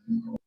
Apa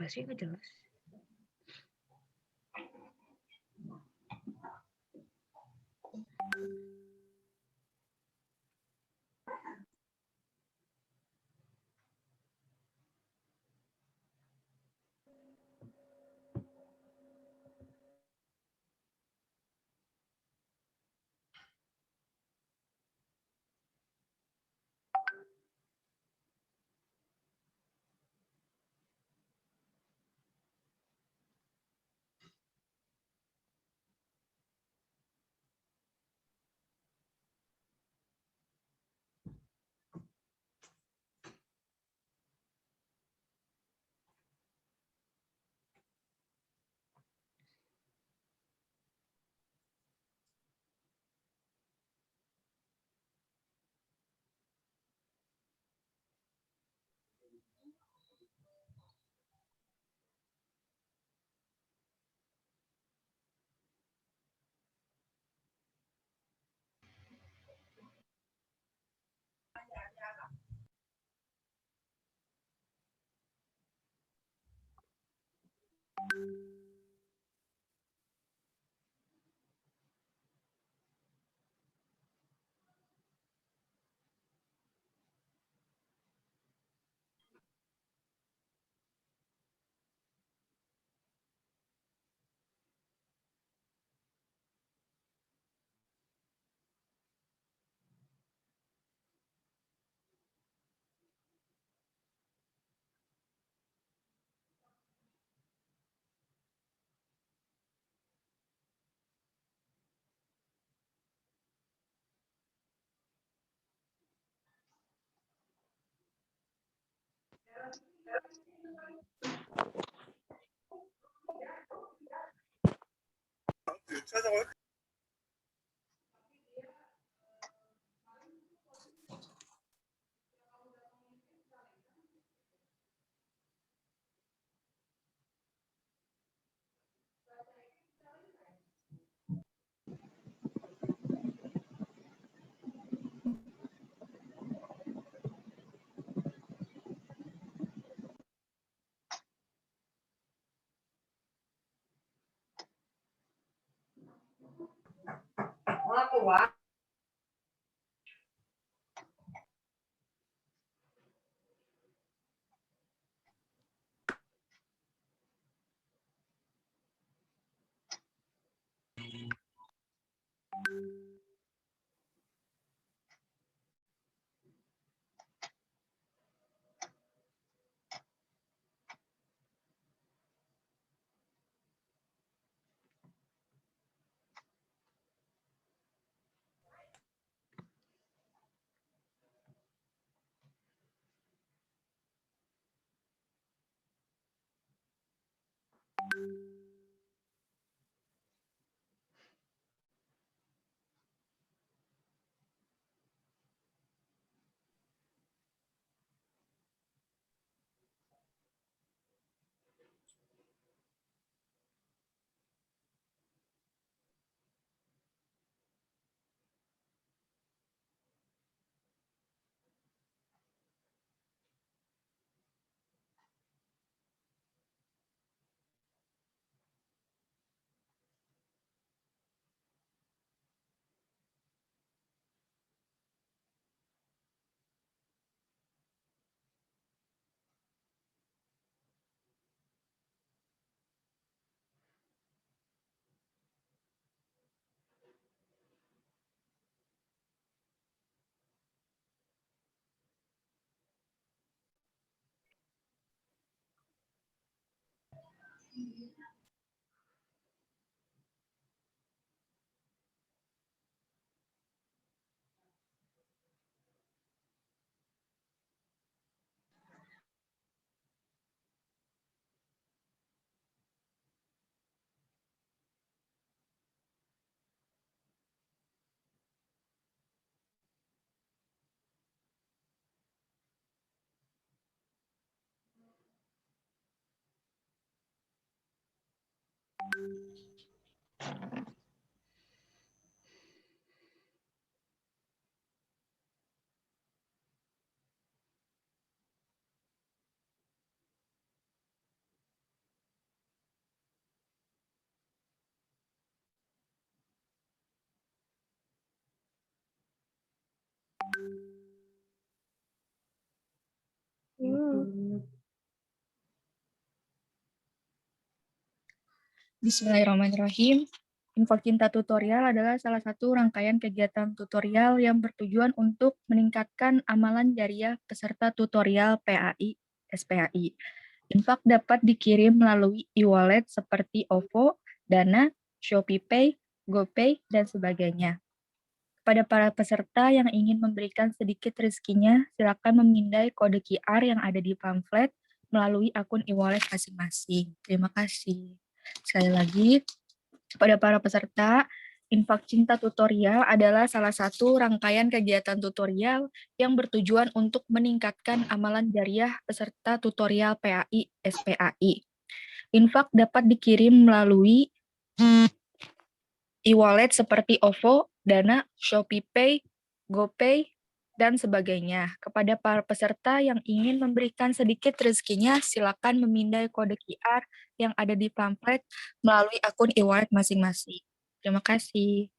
sih nggak jelas? Bismillahirrahmanirrahim. Info Cinta Tutorial adalah salah satu rangkaian kegiatan tutorial yang bertujuan untuk meningkatkan amalan jariah peserta tutorial PAI, SPAI. Infak dapat dikirim melalui e-wallet seperti OVO, Dana, ShopeePay, GoPay, dan sebagainya. Kepada para peserta yang ingin memberikan sedikit rezekinya, silakan memindai kode QR yang ada di pamflet melalui akun e-wallet masing-masing. Terima kasih. Sekali lagi, kepada para peserta, Infak Cinta Tutorial adalah salah satu rangkaian kegiatan tutorial yang bertujuan untuk meningkatkan amalan jariah peserta tutorial PAI SPAI. Infak dapat dikirim melalui e-wallet seperti OVO, Dana, ShopeePay, GoPay, dan sebagainya. Kepada para peserta yang ingin memberikan sedikit rezekinya, silakan memindai kode QR yang ada di pamflet melalui akun e-wallet masing-masing. Terima kasih.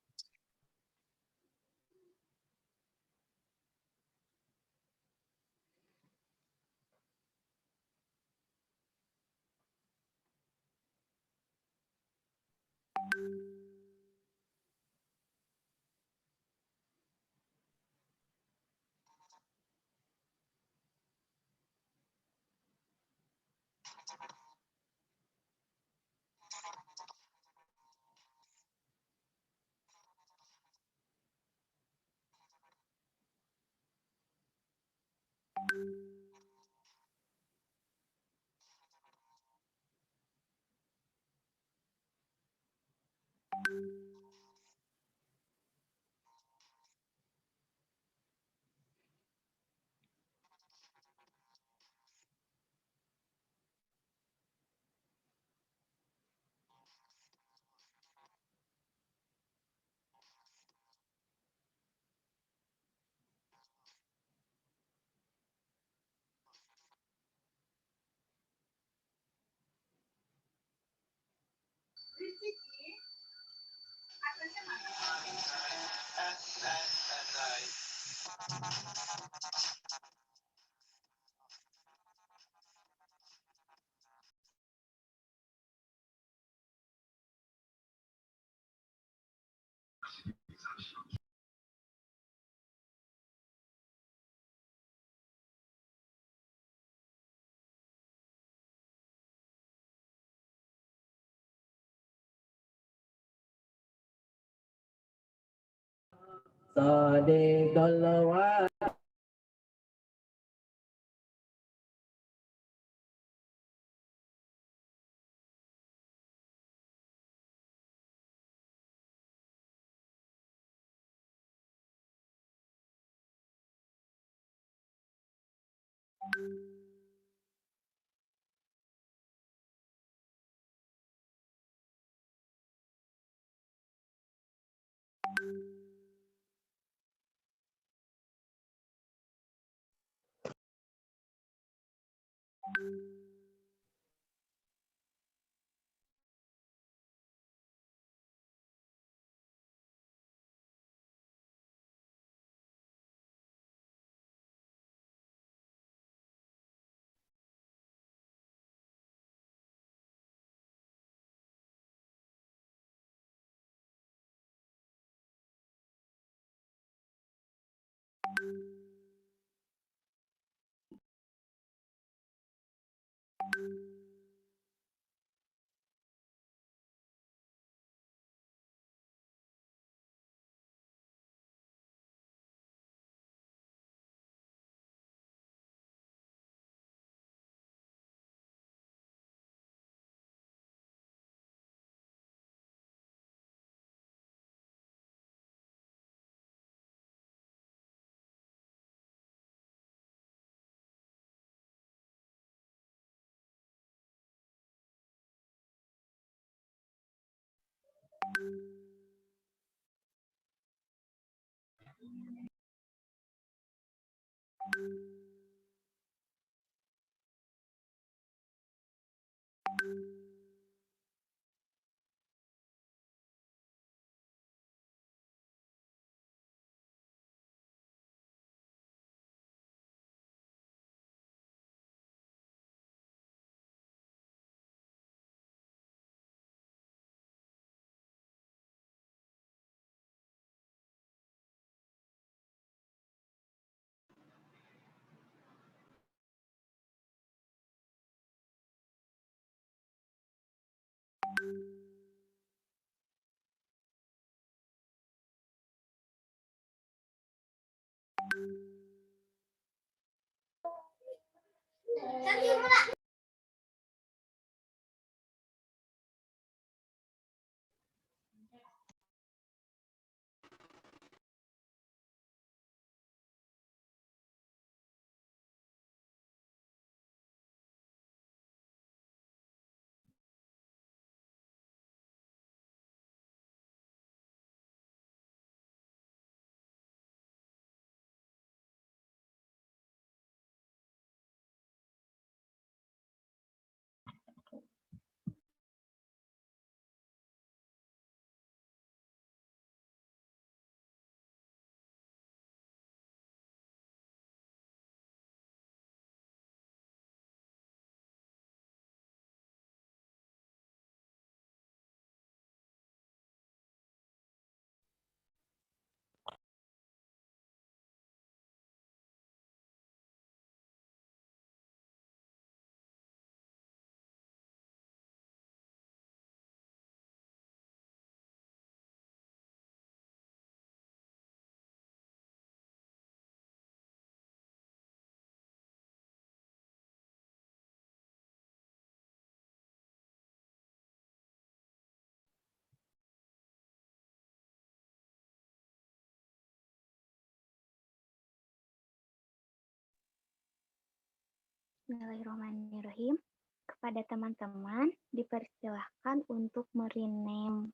Bismillahirrahmanirrahim. Kepada teman-teman, dipersilahkan untuk merename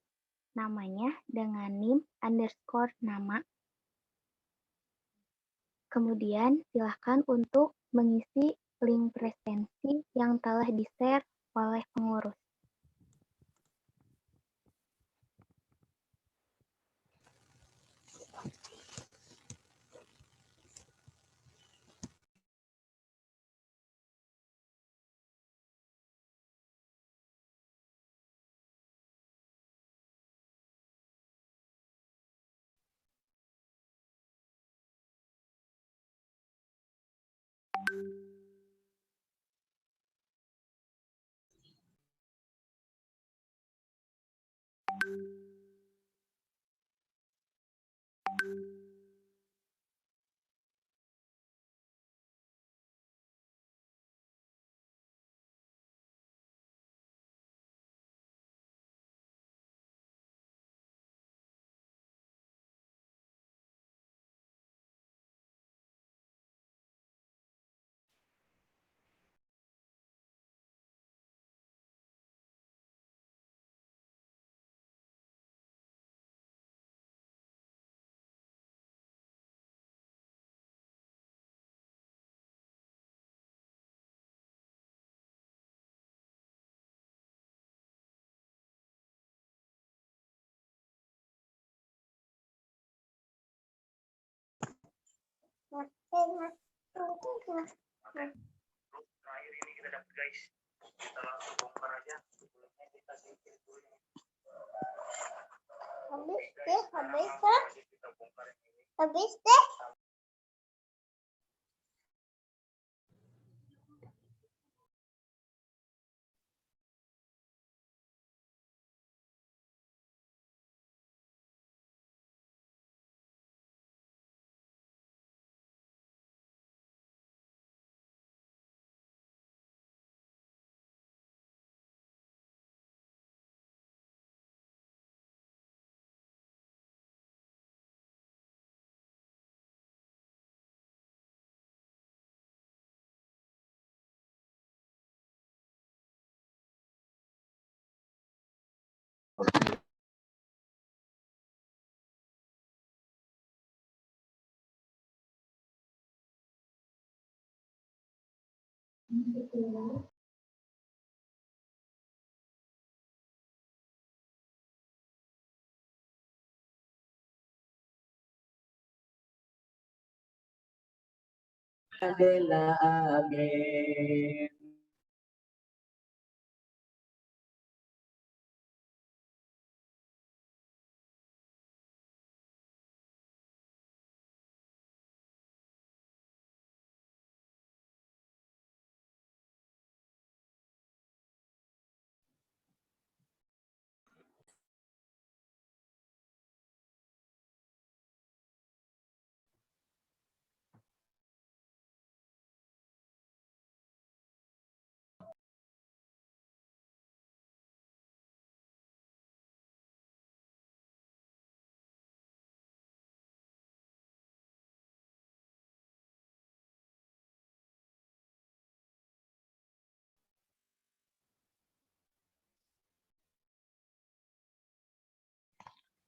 namanya dengan NIM_nama. Kemudian, silahkan untuk mengisi link presensi yang telah di-share oleh pengurus. Terakhir ini kita dapat guys, kita langsung bongkar aja sebelumnya kita singkir dulu. Habis deh. adalah amin.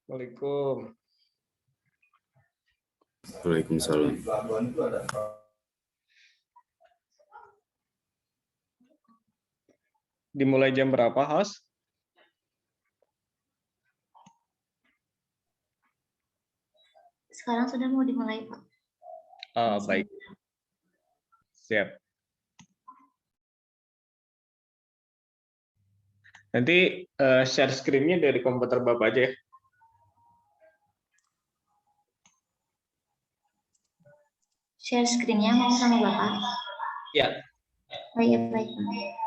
Assalamualaikum. Waalaikumsalam. Dimulai jam berapa, host? Sekarang sudah mau dimulai, Pak. Oh, baik. Siap. Nanti share screen-nya dari komputer Bapak aja ya. Share screen-nya mau sama Bapak? Ya. Baik, baik, Pak.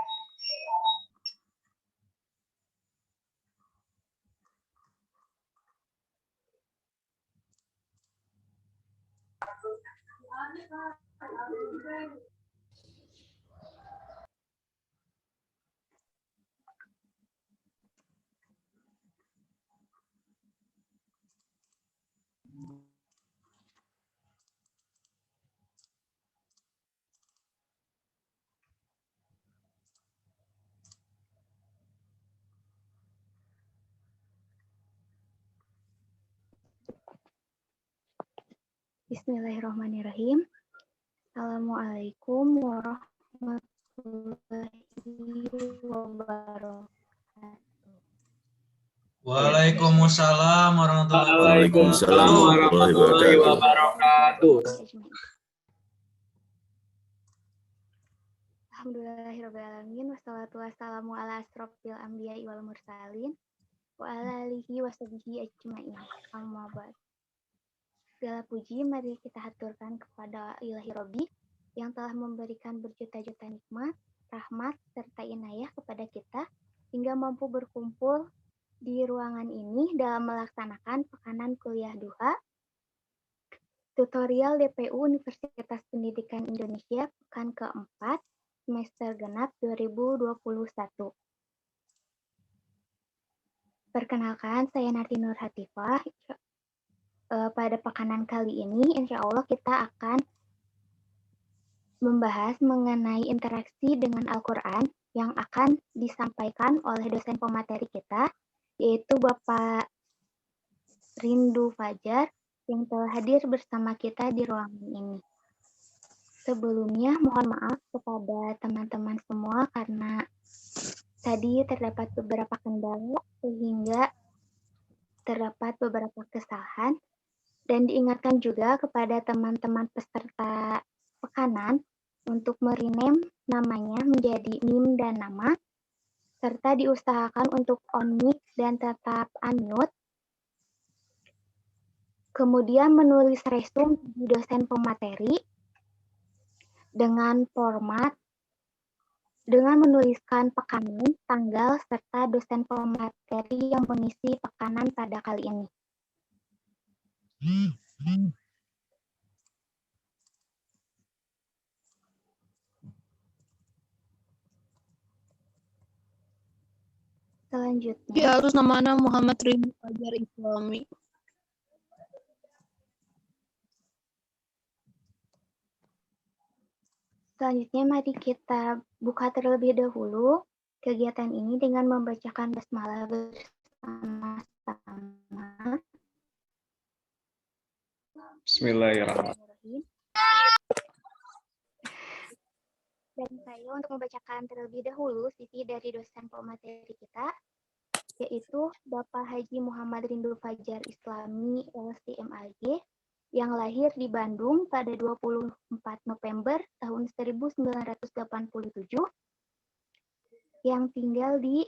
Bismillahirrahmanirrahim. Assalamualaikum warahmatullahi wabarakatuh. Waalaikumsalam warahmatullahi Waalaikumsalam warahmatullahi wabarakatuh. Alhamdulillahirrabbilalamin. Wassalatu wassalamu ala asrofil anbiya'i wal mursalin wa ala alihi washabihi ajma'in. Amma ba'd. Segala puji mari kita haturkan kepada Ilahi Robbi yang telah memberikan berjuta-juta nikmat, rahmat, serta inayah kepada kita hingga mampu berkumpul di ruangan ini dalam melaksanakan pekanan kuliah duha tutorial DPU Universitas Pendidikan Indonesia pekan keempat semester genap 2021. Perkenalkan, saya Narti Nur Hatifah. Pada pekanan kali ini, insya Allah kita akan membahas mengenai interaksi dengan Al-Quran yang akan disampaikan oleh dosen pemateri kita, yaitu Bapak Rindu Fajar, yang telah hadir bersama kita di ruangan ini. Sebelumnya, mohon maaf kepada teman-teman semua karena tadi terdapat beberapa kendala sehingga terdapat beberapa kesalahan. Dan diingatkan juga kepada teman-teman peserta pekanan untuk merename namanya menjadi NIM dan nama, serta diusahakan untuk on mic dan tetap unmute. Kemudian menulis resume di dosen pemateri dengan format dengan menuliskan pekanan, tanggal, serta dosen pemateri yang mengisi pekanan pada kali ini. Selanjutnya, Ya, harus namanya Muhammad Rindu Fajar Islami. Selanjutnya mari kita buka terlebih dahulu kegiatan ini dengan membacakan basmalah bersama-sama. Bismillahirrahmanirrahim. dan saya untuk membacakan terlebih dahulu CV dari dosen pemateri kita, yaitu Bapak Haji Muhammad Rindu Fajar Islami LCMAG, yang lahir di Bandung pada 24 November tahun 1987, yang tinggal di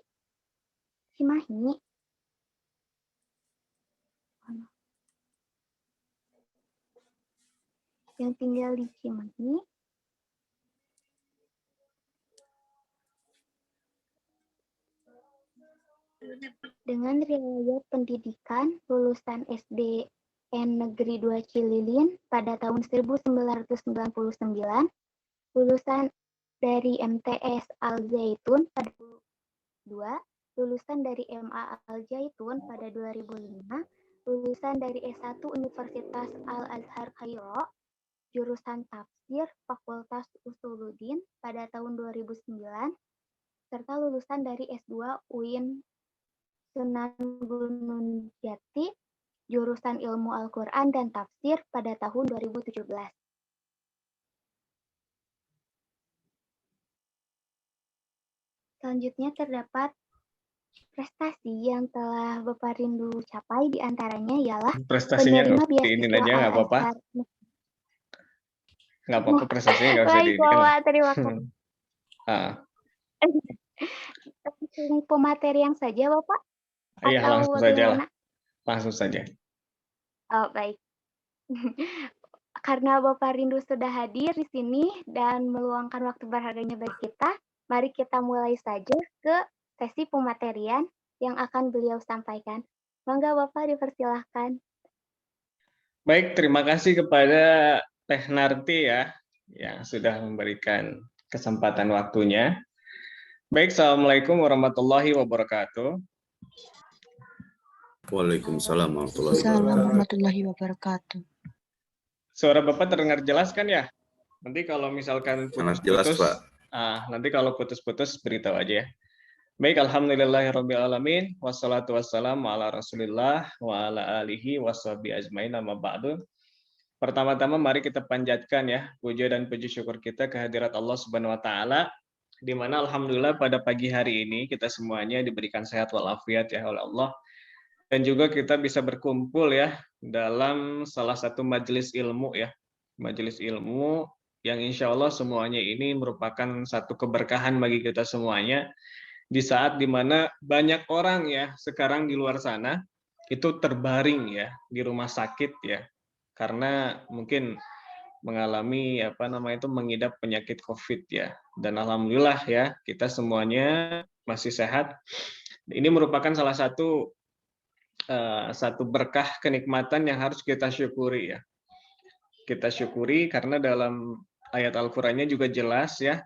Cimahi, dengan riwayat pendidikan lulusan SDN Negeri 2 Cililin pada tahun 1999, lulusan dari MTS Al Zaitun pada 2002, lulusan dari MA Al Zaitun pada 2005, lulusan dari S1 Universitas Al Azhar Kairo, jurusan tafsir Fakultas Usuluddin pada tahun 2009, serta lulusan dari S2 UIN Sunan Gunung Jati, jurusan Ilmu Al-Quran dan Tafsir pada tahun 2017. Selanjutnya terdapat prestasi yang telah Bapak Rindu capai, diantaranya ialah Prestasinya penerima nggak diinin beasiswa aja nggak apa-apa. Al-Azhar. Nggak apa-apa, prestasinya nggak usah Baik, diinin kan. Bapak, terima kasih. Langsung pemateri yang saja, Bapak? Iya, Atau langsung saja lah. bagaimana? Langsung saja. Oh, baik. Karena Bapak Rindu sudah hadir di sini dan meluangkan waktu berharganya bagi kita, mari kita mulai saja ke sesi pematerian yang akan beliau sampaikan. Monggo Bapak dipersilahkan. Baik, terima kasih kepada Teh Narti ya, yang sudah memberikan kesempatan waktunya. Baik, Assalamualaikum warahmatullahi wabarakatuh. Waalaikumsalam warahmatullahi Assalamualaikum wabarakatuh. warahmatullahi wabarakatuh. Suara Bapak terdengar jelas kan ya? Nanti kalau misalkan Sangat jelas, putus-putus, Pak. nanti kalau putus-putus beritahu aja ya. Baik, alhamdulillahirrabbilalamin, wassalatu wassalamu ala rasulillah, wa ala alihi washabihi ajmain, amma ba'du. Pertama-tama mari kita panjatkan ya puja dan puji syukur kita kehadirat Allah Subhanahu wa taala, di mana alhamdulillah pada pagi hari ini kita semuanya diberikan sehat walafiat ya oleh Allah, dan juga kita bisa berkumpul ya dalam salah satu majelis ilmu ya, majelis ilmu yang insya Allah semuanya ini merupakan satu keberkahan bagi kita semuanya di saat dimana banyak orang ya sekarang di luar sana itu terbaring ya di rumah sakit ya, karena mungkin mengalami mengidap penyakit COVID ya. Dan alhamdulillah ya kita semuanya masih sehat. Ini merupakan salah satu berkah kenikmatan yang harus kita syukuri ya. Kita syukuri karena dalam ayat Al-Qur'annya juga jelas ya.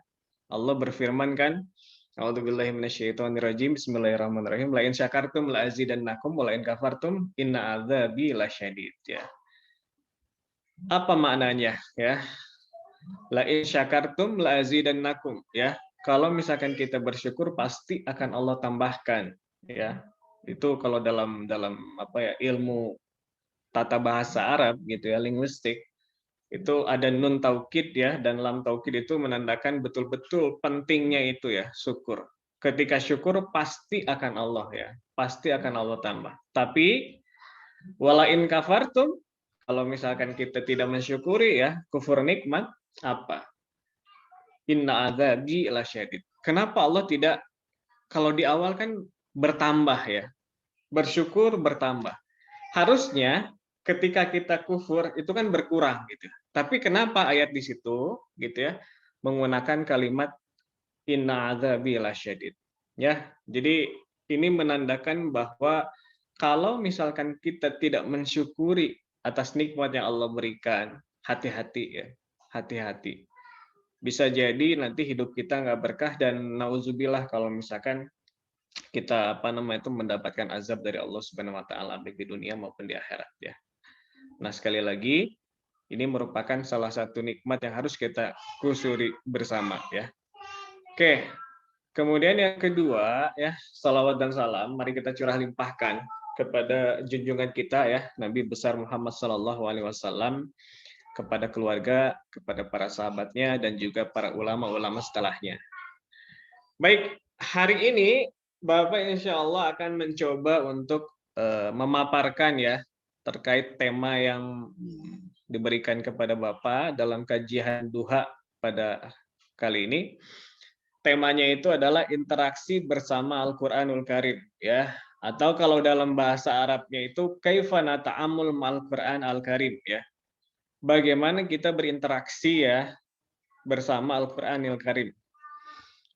Allah berfirman kan, A'udzubillahi minasyaitonirrajim. Bismillahirrahmanirrahim. La in syakartum la azidannakum wa la in kafartum inna adzabi lasyadid ya. Apa maknanya ya? La in syakartum la azidannakum ya. Kalau misalkan kita bersyukur pasti akan Allah tambahkan ya. Itu kalau dalam ilmu tata bahasa Arab gitu ya, linguistik, itu ada nun taukid ya, dan lam taukid itu menandakan betul-betul pentingnya itu ya syukur. Ketika syukur pasti akan Allah ya, pasti akan Allah tambah. Tapi wala in kafartum, kalau misalkan kita tidak mensyukuri ya, kufur nikmat, apa? Inna adzabi lasyadid. Kenapa Allah tidak, kalau di awal kan bertambah ya, bersyukur bertambah. Harusnya ketika kita kufur itu kan berkurang gitu. Tapi kenapa ayat di situ gitu ya menggunakan kalimat inna adzabi lasyadid. Ya, jadi ini menandakan bahwa kalau misalkan kita tidak mensyukuri atas nikmat yang Allah berikan, hati-hati ya, hati-hati. Bisa jadi nanti hidup kita nggak berkah, dan nauzubillah kalau misalkan kita mendapatkan azab dari Allah Subhanahu wa taala baik di dunia maupun di akhirat ya. Nah, sekali lagi ini merupakan salah satu nikmat yang harus kita kusuri bersama ya. Oke. Kemudian yang kedua ya, salawat dan salam mari kita curah limpahkan kepada junjungan kita ya, Nabi besar Muhammad sallallahu alaihi wasallam, kepada keluarga, kepada para sahabatnya, dan juga para ulama-ulama setelahnya. Baik, hari ini Bapak insya Allah akan mencoba untuk memaparkan ya terkait tema yang diberikan kepada Bapak dalam kajian duha pada kali ini. Temanya itu adalah interaksi bersama Al-Qur'anul Karim ya, atau kalau dalam bahasa Arabnya itu kaifa nata'amul ma'al Qur'an al-Karim ya. Bagaimana kita berinteraksi ya bersama Al-Qur'anil Karim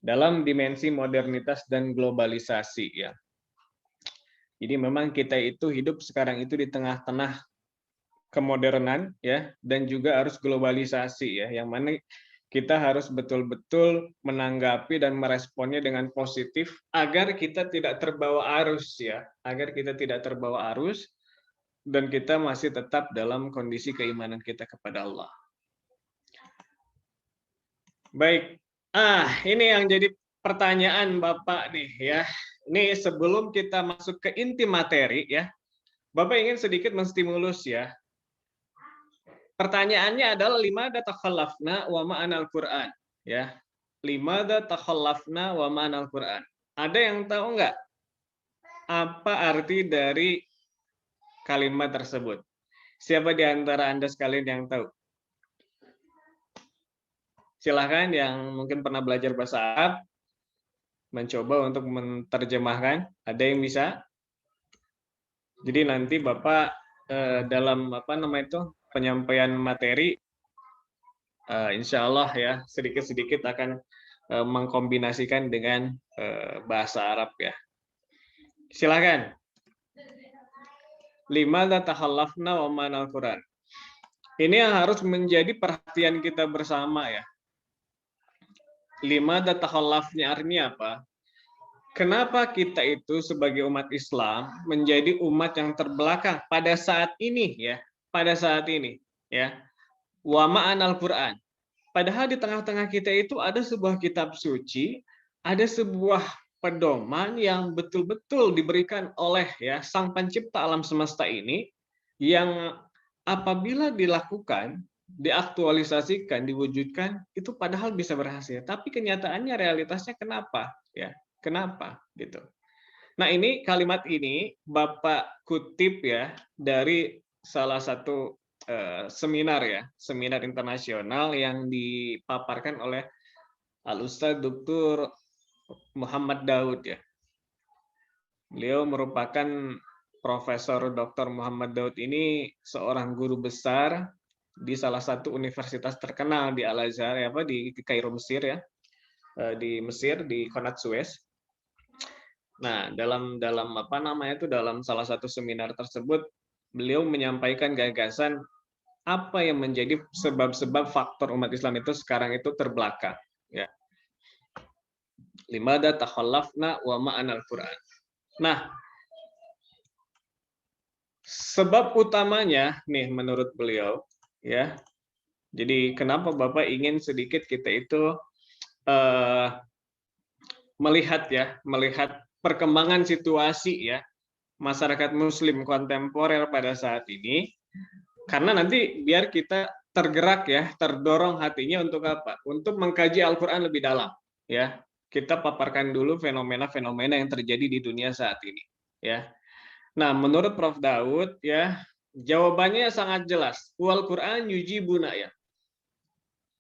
dalam dimensi modernitas dan globalisasi ya. Jadi memang kita itu hidup sekarang itu di tengah-tengah kemodernan ya, dan juga harus globalisasi ya, yang mana kita harus betul-betul menanggapi dan meresponnya dengan positif agar kita tidak terbawa arus ya, agar kita tidak terbawa arus dan kita masih tetap dalam kondisi keimanan kita kepada Allah. Baik, ini yang jadi pertanyaan Bapak nih ya. Ini sebelum kita masuk ke inti materi ya, Bapak ingin sedikit menstimulus ya. Pertanyaannya adalah limada takhallafna wa ma'anal Qur'an ya. Limada takhallafna wa ma'anal Qur'an. Ada yang tahu nggak apa arti dari kalimat tersebut? Siapa di antara Anda sekalian yang tahu? Silahkan yang mungkin pernah belajar bahasa Arab mencoba untuk menerjemahkan. Ada yang bisa? Jadi nanti Bapak dalam penyampaian materi, insya Allah ya sedikit-sedikit akan mengkombinasikan dengan bahasa Arab ya. Silakan. Limada takhallafna wa ma'anal Qur'an. Ini yang harus menjadi perhatian kita bersama ya. Limada takhallafnya artinya apa? Kenapa kita itu sebagai umat Islam menjadi umat yang terbelakang pada saat ini ya? Pada saat ini ya. Wa ma'anal Qur'an. Padahal di tengah-tengah kita itu ada sebuah kitab suci, ada sebuah pedoman yang betul-betul diberikan oleh ya Sang Pencipta alam semesta ini, yang apabila dilakukan, diaktualisasikan, diwujudkan, itu padahal bisa berhasil. Tapi kenyataannya realitasnya kenapa ya? Kenapa gitu? Nah, ini kalimat ini Bapak kutip ya dari salah satu seminar ya, seminar internasional yang dipaparkan oleh Al-Ustadz Dr. Muhammad Daud ya. Beliau merupakan Profesor Dr. Muhammad Daud ini seorang guru besar di salah satu universitas terkenal di Al-Azhar ya, di Kairo Mesir ya. Di Mesir di Qanat Suez. Nah, dalam dalam salah satu seminar tersebut beliau menyampaikan gagasan apa yang menjadi sebab-sebab faktor umat Islam itu sekarang itu terbelakang ya. Limada takhallafna wa ma'anal Qur'an. Nah, sebab utamanya nih menurut beliau ya. Jadi kenapa Bapak ingin sedikit kita itu melihat perkembangan situasi ya masyarakat Muslim kontemporer pada saat ini, karena nanti biar kita tergerak ya, terdorong hatinya untuk apa? Untuk mengkaji Al-Qur'an lebih dalam ya. Kita paparkan dulu fenomena-fenomena yang terjadi di dunia saat ini ya. Nah, menurut Prof Daud ya, jawabannya sangat jelas. Wal Qur'an yujibuna ya.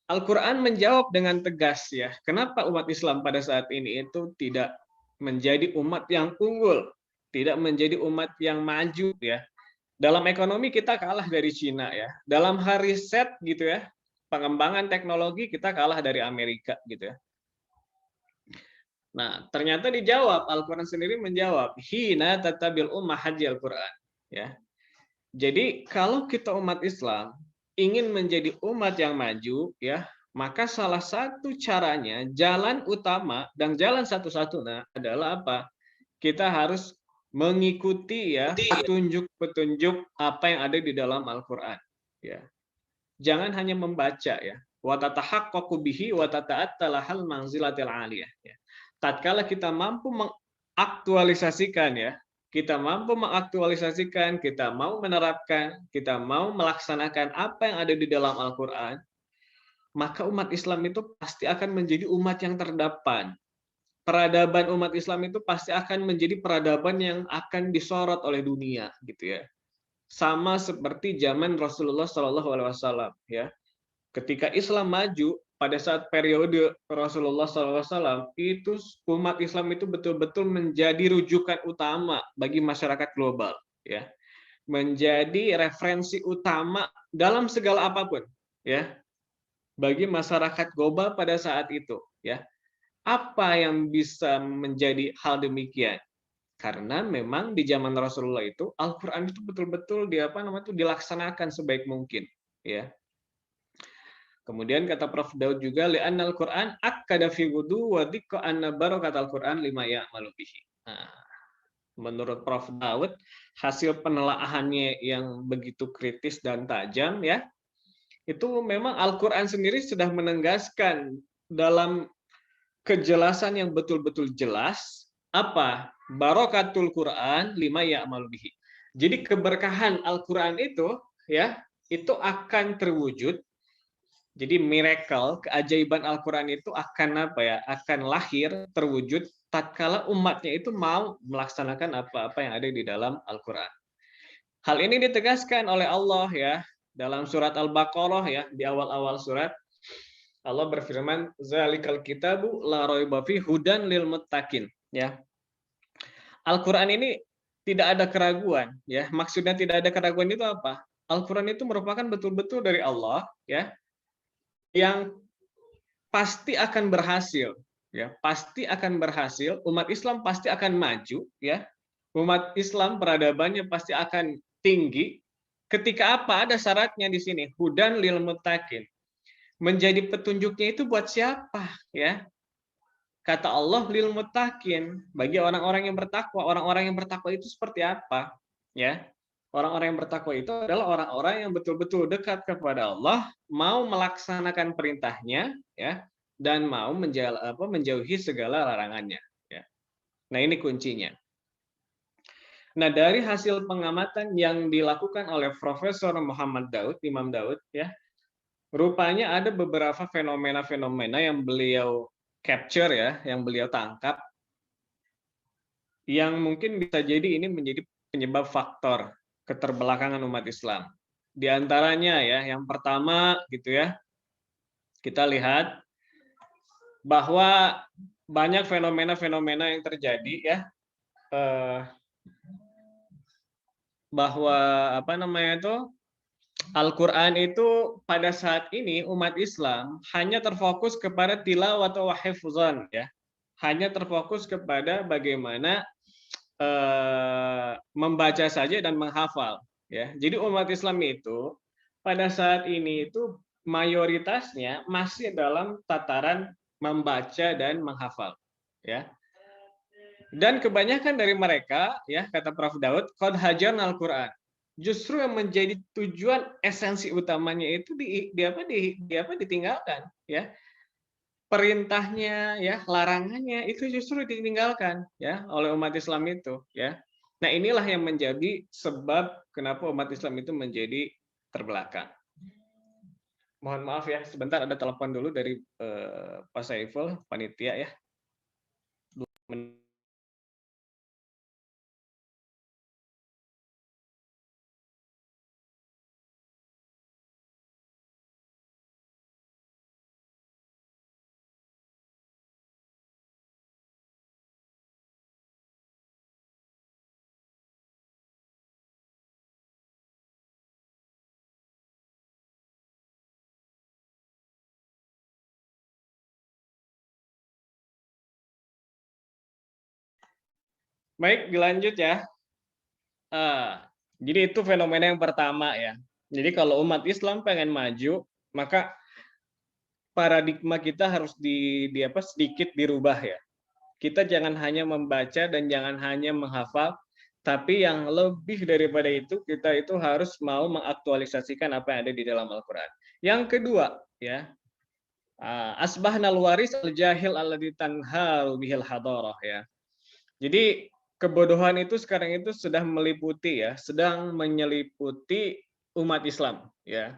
Al-Qur'an menjawab dengan tegas ya. Kenapa umat Islam pada saat ini itu tidak menjadi umat yang unggul, tidak menjadi umat yang maju ya. Dalam ekonomi kita kalah dari Cina ya. Dalam hal riset gitu ya, pengembangan teknologi kita kalah dari Amerika gitu ya. Nah, ternyata dijawab, Al-Qur'an sendiri menjawab, hina tatabil ummah haji Al-Qur'an ya. Jadi kalau kita umat Islam ingin menjadi umat yang maju ya, maka salah satu caranya, jalan utama dan jalan satu-satunya adalah apa? Kita harus mengikuti ya petunjuk-petunjuk apa yang ada di dalam Al-Qur'an ya. Jangan hanya membaca ya. Wa tatahaqqaqu bihi wa tata'attala hal manzilatil aliyah ya. Tatkala kita mampu mengaktualisasikan ya, kita mampu mengaktualisasikan, kita mau menerapkan, kita mau melaksanakan apa yang ada di dalam Al-Quran, maka umat Islam itu pasti akan menjadi umat yang terdepan. Peradaban umat Islam itu pasti akan menjadi peradaban yang akan disorot oleh dunia, gitu ya. Sama seperti zaman Rasulullah SAW, ya. Ketika Islam maju pada saat periode Rasulullah SAW, itu umat Islam itu betul-betul menjadi rujukan utama bagi masyarakat global, ya. Menjadi referensi utama dalam segala apapun, ya, bagi masyarakat global pada saat itu, ya. Apa yang bisa menjadi hal demikian? Karena memang di zaman Rasulullah itu Al-Qur'an itu betul-betul dilaksanakan sebaik mungkin, ya. Kemudian kata Prof. Daud juga li'annal Qur'an akkada fi wudu wa dzikra anna barakatal Qur'an lima ya'malu bihi. Nah, menurut Prof. Daud, hasil penelaahannya yang begitu kritis dan tajam, ya, itu memang Al-Qur'an sendiri sudah menegaskan dalam kejelasan yang betul-betul jelas apa? Barakatul Qur'an lima ya'malu bihi. Jadi keberkahan Al-Qur'an itu, ya, itu akan terwujud. Jadi miracle, keajaiban Al-Qur'an itu akan akan lahir, terwujud tatkala umatnya itu mau melaksanakan apa-apa yang ada di dalam Al-Qur'an. Hal ini ditegaskan oleh Allah, ya, dalam surat Al-Baqarah, ya, di awal-awal surat. Allah berfirman, "Zalikal kitabu la raiba fihi hudan lil muttaqin." Ya. Al-Qur'an ini tidak ada keraguan, ya. Maksudnya tidak ada keraguan itu apa? Al-Qur'an itu merupakan betul-betul dari Allah, ya, yang pasti akan berhasil, ya. Pasti akan berhasil, umat Islam pasti akan maju, ya. Umat Islam peradabannya pasti akan tinggi. Ketika apa? Ada syaratnya di sini, hudan lil muttaqin. Menjadi petunjuknya itu buat siapa, ya? Kata Allah lil muttaqin, bagi orang-orang yang bertakwa. Orang-orang yang bertakwa itu seperti apa, ya? Orang-orang yang bertakwa itu adalah orang-orang yang betul-betul dekat kepada Allah, mau melaksanakan perintahnya, ya, dan mau menjauhi segala larangannya, ya. Nah, ini kuncinya. Nah, dari hasil pengamatan yang dilakukan oleh Profesor Muhammad Daud, Imam Daud, ya, rupanya ada beberapa fenomena-fenomena yang beliau capture, ya, yang beliau tangkap, yang mungkin bisa jadi ini menjadi penyebab faktor keterbelakangan umat Islam. Di antaranya, ya, yang pertama gitu, ya, kita lihat bahwa banyak fenomena-fenomena yang terjadi, ya, bahwa Al-Quran itu pada saat ini umat Islam hanya terfokus kepada tilawah atau hifzan, ya, hanya terfokus kepada bagaimana membaca saja dan menghafal, ya. Jadi umat Islam itu pada saat ini itu mayoritasnya masih dalam tataran membaca dan menghafal, ya. Dan kebanyakan dari mereka, ya, kata Prof. Daud, qad hajarna Al-Quran. Justru yang menjadi tujuan esensi utamanya itu ditinggalkan, ya. Perintahnya, ya, larangannya itu justru ditinggalkan, ya, oleh umat Islam itu, ya. Nah, inilah yang menjadi sebab kenapa umat Islam itu menjadi terbelakang. Mohon maaf, ya, sebentar ada telepon dulu dari Pak Saiful, panitia, ya. 2 menit. Baik, dilanjut, ya. Jadi itu fenomena yang pertama, ya. Jadi kalau umat Islam pengen maju, maka paradigma kita harus sedikit dirubah, ya. Kita jangan hanya membaca dan jangan hanya menghafal, tapi yang lebih daripada itu kita itu harus mau mengaktualisasikan apa yang ada di dalam Al-Qur'an. Yang kedua, ya. Asbahnal waris al-jahil alladzi tanharu bihil hadarah, ya. Jadi kebodohan itu sekarang itu sudah meliputi ya, sedang menyeliputi umat Islam ya.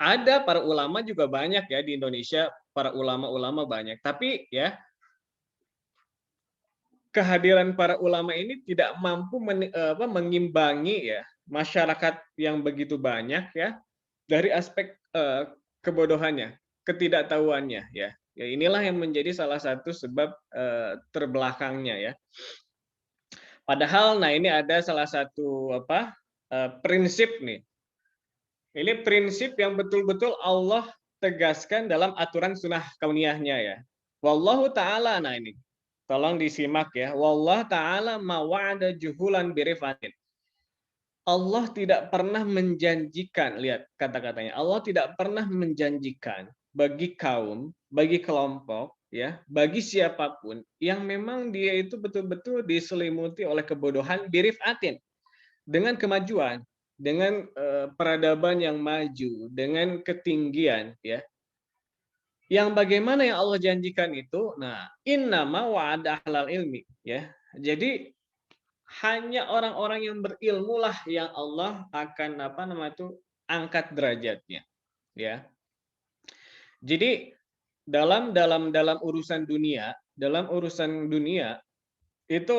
Ada para ulama juga banyak ya di Indonesia, para ulama-ulama banyak. Tapi ya kehadiran para ulama ini tidak mampu mengimbangi ya masyarakat yang begitu banyak ya dari aspek kebodohannya, ketidaktahuannya ya. Ya inilah yang menjadi salah satu sebab terbelakangnya ya. Padahal nah ini ada salah satu prinsip nih. Ini prinsip yang betul-betul Allah tegaskan dalam aturan sunnah kauniyahnya ya. Wallahu ta'ala, nah ini, tolong disimak ya. Wallahu ta'ala ma wa'ada juhulan birifatin. Allah tidak pernah menjanjikan, lihat kata-katanya, Allah tidak pernah menjanjikan bagi kaum, bagi kelompok, ya, bagi siapapun yang memang dia itu betul-betul diselimuti oleh kebodohan birifatin, dengan kemajuan, dengan peradaban yang maju, dengan ketinggian, ya. Yang bagaimana yang Allah janjikan itu, nah, innama wa'ada ahlal ilmi, ya. Jadi hanya orang-orang yang berilmu lah yang Allah akan angkat derajatnya, ya. Jadi dalam urusan dunia, itu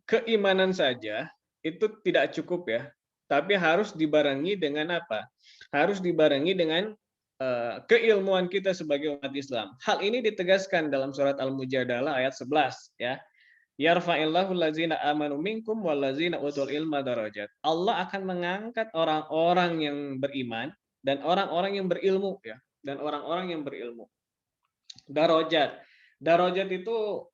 keimanan saja itu tidak cukup ya. Tapi harus dibarengi dengan apa? Harus dibarengi dengan keilmuan kita sebagai umat Islam. Hal ini ditegaskan dalam surat Al-Mujadalah ayat 11 ya. Yarfa'illahu allazina amanu minkum wallazina utul ilma darajat. Allah akan mengangkat orang-orang yang beriman dan orang-orang yang berilmu ya, dan orang-orang yang berilmu. Darajat. Darajat itu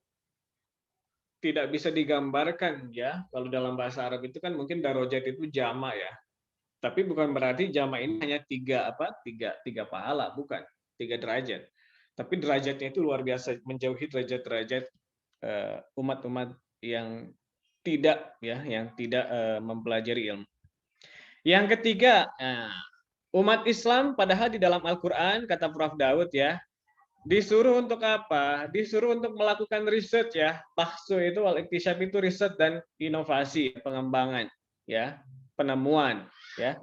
tidak bisa digambarkan ya. Kalau dalam bahasa Arab itu kan mungkin darajat itu jama ya. Tapi bukan berarti jama ini hanya tiga pahala, bukan, 3 derajat. Tapi derajatnya itu luar biasa, menjauhi derajat-derajat umat-umat yang tidak mempelajari ilmu. Yang ketiga, umat Islam padahal di dalam Al-Qur'an kata Prof. Daud ya, disuruh untuk apa? Disuruh untuk melakukan riset ya. Bahsu itu wal-iktisyaf itu riset dan inovasi, pengembangan ya, penemuan ya.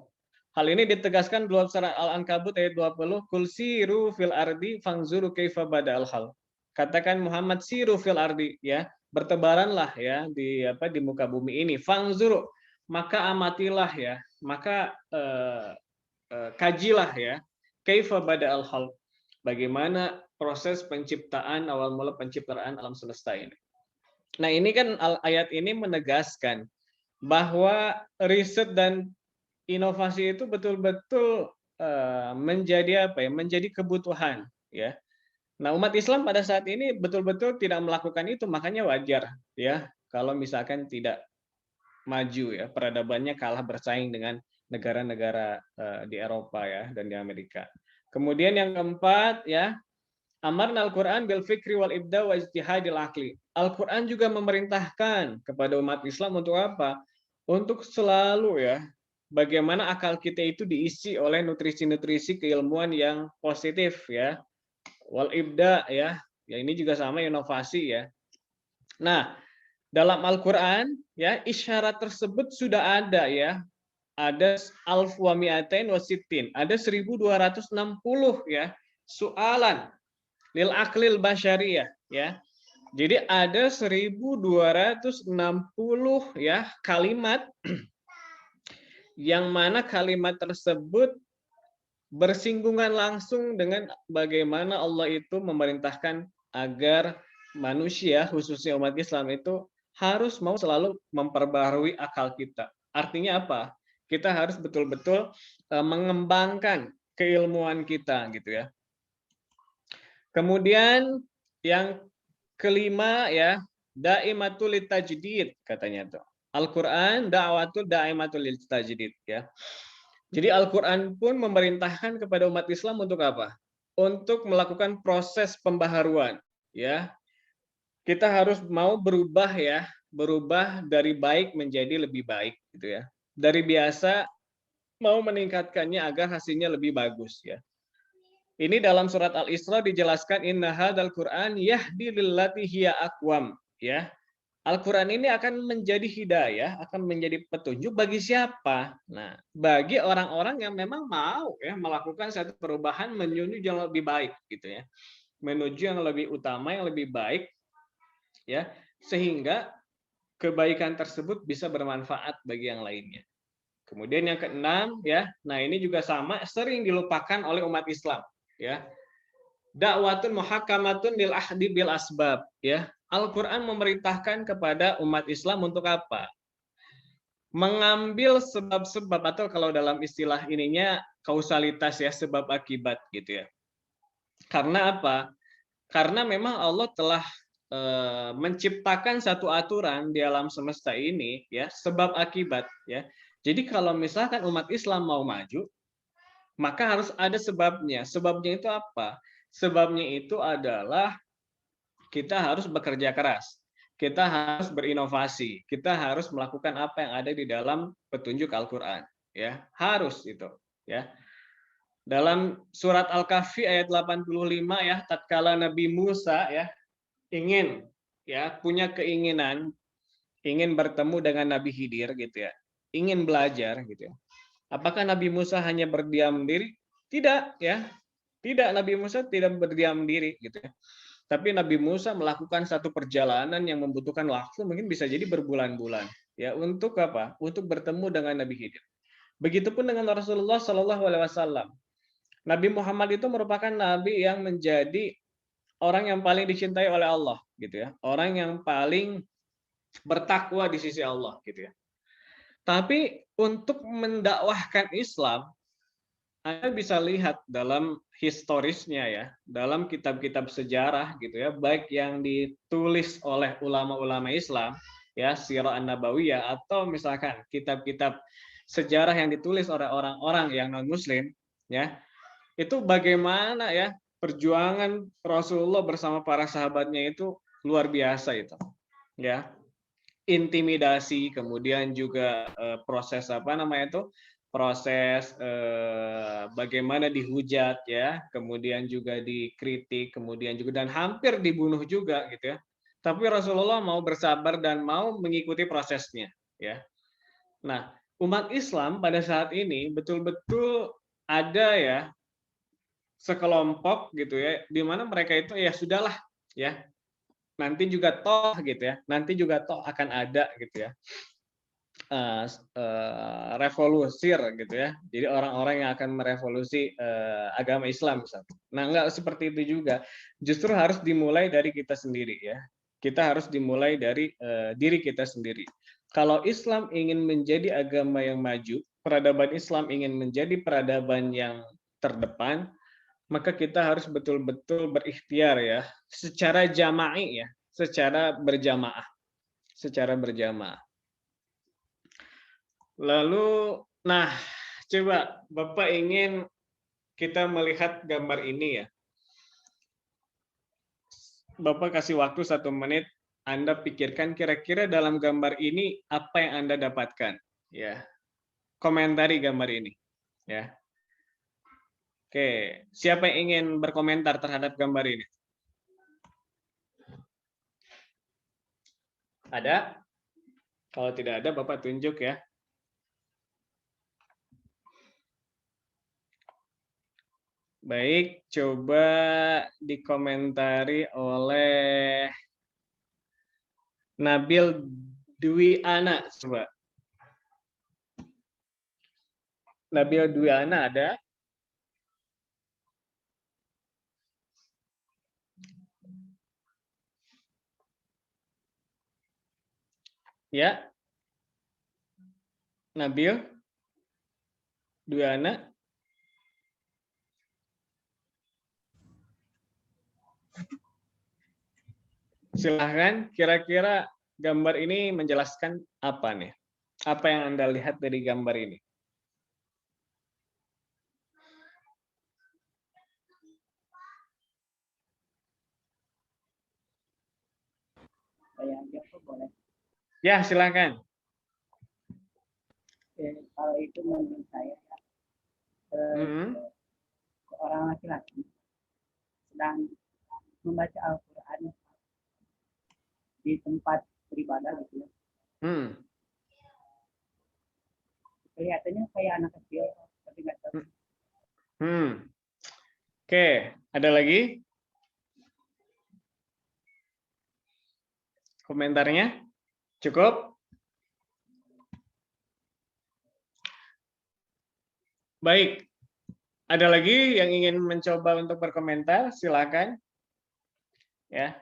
Hal ini ditegaskan dalam surah Al-Ankabut ayat 20, "Qul siru fil ardi fanzuru kaifa bada'al hal." Katakan Muhammad siru fil ardi ya, bertebaranlah ya di muka bumi ini. Fanzuru, maka amatilah ya, maka kajilah ya, kaifa bada'al hal. Bagaimana proses penciptaan, awal mula penciptaan alam semesta ini. Nah, ini kan ayat ini menegaskan bahwa riset dan inovasi itu betul-betul menjadi menjadi kebutuhan ya. Nah, umat Islam pada saat ini betul-betul tidak melakukan itu, makanya wajar ya kalau misalkan tidak maju ya, peradabannya kalah bersaing dengan negara-negara di Eropa ya dan di Amerika. Kemudian yang keempat ya, amarna Al-Qur'an bil fikri wal ibda wa ijtihadil aqli. Al-Qur'an juga memerintahkan kepada umat Islam untuk apa? Untuk selalu ya, bagaimana akal kita itu diisi oleh nutrisi-nutrisi keilmuan yang positif ya. Wal ibda ya. Ya ini juga sama inovasi ya. Nah, dalam Al-Qur'an ya, isyarat tersebut sudah ada ya. Ada alf wa mi'atain wa sittin, ada 1260 ya soalan lil aklil basyariyah ya. Jadi ada 1260 ya kalimat yang mana kalimat tersebut bersinggungan langsung dengan bagaimana Allah itu memerintahkan agar manusia khususnya umat Islam itu harus mau selalu memperbaharui akal kita. Artinya apa? Kita harus betul-betul mengembangkan keilmuan kita gitu ya. Kemudian yang kelima ya, daimatul litajdid katanya tuh. Al-Qur'an da'watul daimatul litajdid ya. Jadi Al-Qur'an pun memerintahkan kepada umat Islam untuk apa? Untuk melakukan proses pembaharuan ya. Kita harus mau berubah ya, berubah dari baik menjadi lebih baik gitu ya. Dari biasa mau meningkatkannya agar hasilnya lebih bagus ya. Ini dalam surat Al-Isra dijelaskan inna hadzal Qur'an yahdi lillati hiya aqwam ya. Al-Quran ini akan menjadi hidayah, akan menjadi petunjuk bagi siapa? Nah, bagi orang-orang yang memang mau ya melakukan satu perubahan menuju yang lebih baik gitu ya. Menuju yang lebih utama, yang lebih baik ya, sehingga kebaikan tersebut bisa bermanfaat bagi yang lainnya. Kemudian yang keenam ya, nah ini juga sama sering dilupakan oleh umat Islam ya. Dakwatun muhakamatun lil ahdi bil asbab ya. Al-Qur'an memerintahkan kepada umat Islam untuk apa? Mengambil sebab-sebab atau kalau dalam istilah ininya kausalitas ya, sebab akibat gitu ya. Karena apa? Karena memang Allah telah menciptakan satu aturan di alam semesta ini ya, sebab akibat ya. Jadi kalau misalkan umat Islam mau maju, maka harus ada sebabnya. Sebabnya itu apa? Sebabnya itu adalah kita harus bekerja keras. Kita harus berinovasi. Kita harus melakukan apa yang ada di dalam petunjuk Al-Qur'an, ya. Harus itu, ya. Dalam surat Al-Kahfi ayat 85 ya, tatkala Nabi Musa ya ingin ya punya keinginan ingin bertemu dengan Nabi Khidir gitu ya. Ingin belajar gitu ya. Apakah Nabi Musa hanya berdiam diri? Tidak, ya. Tidak, Nabi Musa tidak berdiam diri gitu ya. Tapi Nabi Musa melakukan satu perjalanan yang membutuhkan waktu mungkin bisa jadi berbulan-bulan ya untuk apa? Untuk bertemu dengan Nabi Khidir. Begitupun dengan Rasulullah Shallallahu alaihi wasallam. Nabi Muhammad itu merupakan nabi yang menjadi orang yang paling dicintai oleh Allah gitu ya. Orang yang paling bertakwa di sisi Allah gitu ya. Tapi untuk mendakwahkan Islam, Anda bisa lihat dalam historisnya ya, dalam kitab-kitab sejarah gitu ya, baik yang ditulis oleh ulama-ulama Islam ya, Sirah An-Nabawiyah atau misalkan kitab-kitab sejarah yang ditulis oleh orang-orang yang non-muslim ya. Itu bagaimana ya perjuangan Rasulullah bersama para sahabatnya itu luar biasa itu. Ya. Intimidasi, kemudian juga proses apa namanya itu? Proses bagaimana dihujat ya, kemudian juga dikritik, kemudian juga dan hampir dibunuh juga gitu ya. Tapi Rasulullah mau bersabar dan mau mengikuti prosesnya ya. Nah, umat Islam pada saat ini betul-betul ada ya sekelompok gitu ya, di mana mereka itu ya sudahlah ya, nanti juga toh gitu ya, nanti juga toh akan ada gitu ya. Revolusir gitu ya. Jadi orang-orang yang akan merevolusi agama Islam misalnya. Nah, enggak seperti itu juga. Justru harus dimulai dari kita sendiri ya. Kita harus dimulai dari diri kita sendiri. Kalau Islam ingin menjadi agama yang maju, peradaban Islam ingin menjadi peradaban yang terdepan, maka kita harus betul-betul berikhtiar ya, secara jama'i ya, secara berjamaah. Secara berjamaah. Lalu, nah, coba Bapak ingin kita melihat gambar ini ya. Bapak kasih waktu 1 menit, Anda pikirkan kira-kira dalam gambar ini apa yang Anda dapatkan. Ya, komentari gambar ini. Ya. Oke, siapa yang ingin berkomentar terhadap gambar ini? Ada? Kalau tidak ada, Bapak tunjuk ya. Baik, coba dikomentari oleh Nabil Dwi Ana, coba. Nabil Dwi Ana ada? Ya. Nabil Dwi Ana. Silahkan, kira-kira gambar ini menjelaskan apa nih? Apa yang Anda lihat dari gambar ini? Ya, silahkan. Kalau itu menurut saya, orang laki-laki sedang membaca Al-Quran di tempat beribadah gitu ya. Hmm. Kelihatannya kayak anak kecil, tapi nggak tahu. Oke, ada lagi komentarnya? Cukup? Baik. Ada lagi yang ingin mencoba untuk berkomentar? Silakan. Ya.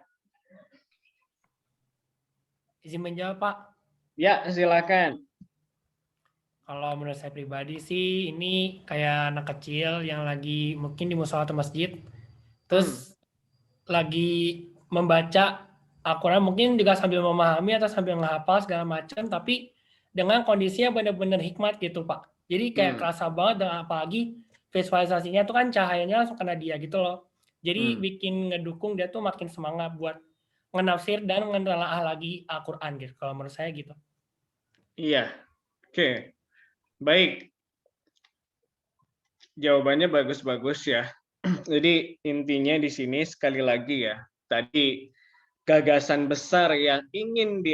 Izin menjawab, Pak. Ya, silakan. Kalau menurut saya pribadi sih ini kayak anak kecil yang lagi mungkin di musola atau masjid, terus lagi membaca Al-Quran mungkin juga sambil memahami atau sambil menghafal segala macam, tapi dengan kondisinya benar-benar hikmat gitu, Pak. Jadi kayak kerasa banget, dan apalagi visualisasinya tuh kan cahayanya langsung kena dia gitu loh. Jadi bikin ngedukung dia tuh makin semangat buat menafsir dan menelaah lagi Al-Quran gitu. Kalau menurut saya gitu. Iya. Oke. Baik. Jawabannya bagus-bagus ya. Jadi intinya di sini sekali lagi ya. Tadi gagasan besar yang ingin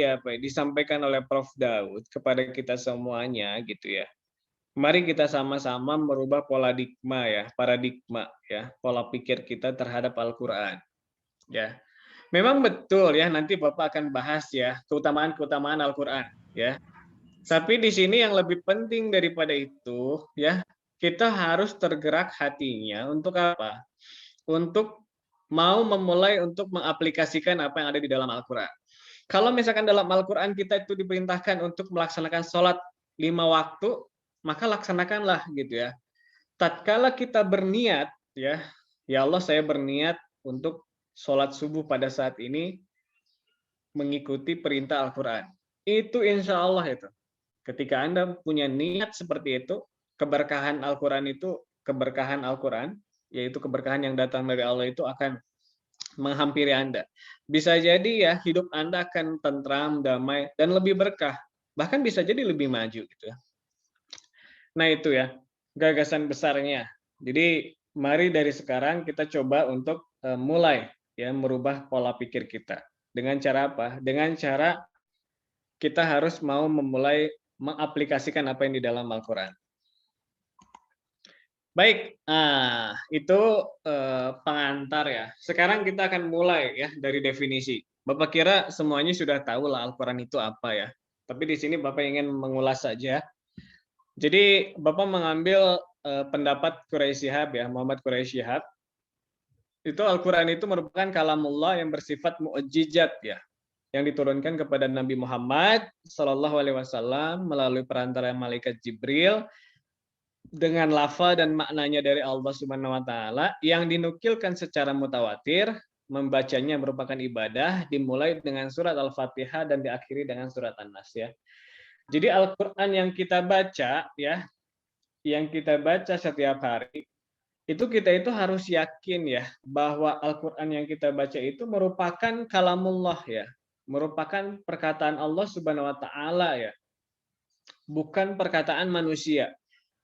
disampaikan oleh Prof. Daud kepada kita semuanya gitu ya. Mari kita sama-sama merubah paradigma ya, pola pikir kita terhadap Al-Qur'an. Ya. Memang betul ya, nanti Bapak akan bahas ya keutamaan-keutamaan Al-Qur'an ya. Tapi di sini yang lebih penting daripada itu ya, kita harus tergerak hatinya untuk apa? Untuk mau memulai untuk mengaplikasikan apa yang ada di dalam Al-Quran. Kalau misalkan dalam Al-Quran kita itu diperintahkan untuk melaksanakan sholat 5 waktu, maka laksanakanlah gitu ya. Tatkala kita berniat ya Allah saya berniat untuk sholat subuh pada saat ini mengikuti perintah Al-Quran. Itu insya Allah itu. Ketika Anda punya niat seperti itu, keberkahan Al-Quran, yaitu keberkahan yang datang dari Allah itu akan menghampiri Anda. Bisa jadi ya hidup Anda akan tentram, damai, dan lebih berkah. Bahkan bisa jadi lebih maju gitu ya. Nah itu ya, gagasan besarnya. Jadi mari dari sekarang kita coba untuk mulai ya merubah pola pikir kita. Dengan cara apa? Dengan cara kita harus mau memulai mengaplikasikan apa yang di dalam Al-Quran. Baik, itu pengantar ya. Sekarang kita akan mulai ya dari definisi. Bapak kira semuanya sudah tahu lah Al-Quran itu apa ya. Tapi di sini Bapak ingin mengulas saja. Jadi Bapak mengambil pendapat Quraisy Shihab ya, Muhammad Quraisy Shihab. Itu Al-Quran itu merupakan kalamullah yang bersifat mu'jizat ya, yang diturunkan kepada Nabi Muhammad SAW melalui perantara malaikat Jibril dengan lafaz dan maknanya dari Allah Subhanahu wa taala yang dinukilkan secara mutawatir. Membacanya merupakan ibadah, dimulai dengan surat Al-Fatihah dan diakhiri dengan surat An-Nas ya. Jadi Al-Qur'an yang kita baca ya, yang kita baca setiap hari itu kita itu harus yakin ya bahwa Al-Qur'an yang kita baca itu merupakan kalamullah ya. Merupakan perkataan Allah Subhanahu wa taala ya. Bukan perkataan manusia,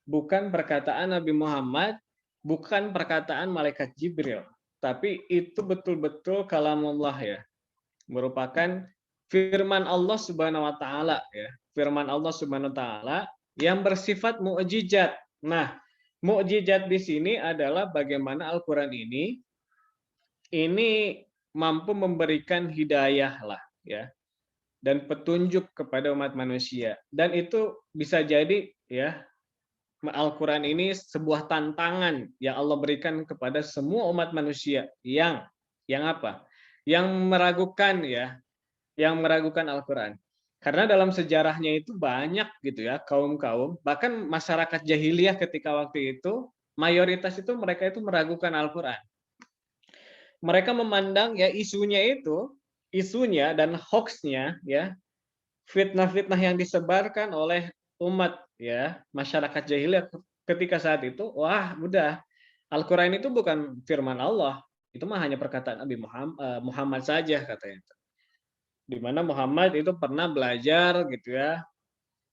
bukan perkataan Nabi Muhammad, bukan perkataan malaikat Jibril, tapi itu betul-betul kalamullah ya. Merupakan firman Allah Subhanahu wa taala ya. Firman Allah Subhanahu wa taala yang bersifat mukjizat. Nah, mukjizat di sini adalah bagaimana Al-Qur'an ini mampu memberikan hidayah lah ya dan petunjuk kepada umat manusia, dan itu bisa jadi ya Al-Quran ini sebuah tantangan yang Allah berikan kepada semua umat manusia yang apa? Yang meragukan ya, yang meragukan Al-Quran. Karena dalam sejarahnya itu banyak gitu ya kaum-kaum, bahkan masyarakat jahiliyah ketika waktu itu mayoritas itu mereka itu meragukan Al-Quran. Mereka memandang ya isunya dan hoaxnya ya, fitnah-fitnah yang disebarkan oleh umat ya masyarakat jahiliyah ketika saat itu, wah udah Al-Quran itu bukan firman Allah, itu mah hanya perkataan Nabi Muhammad saja katanya. Di mana Muhammad itu pernah belajar gitu ya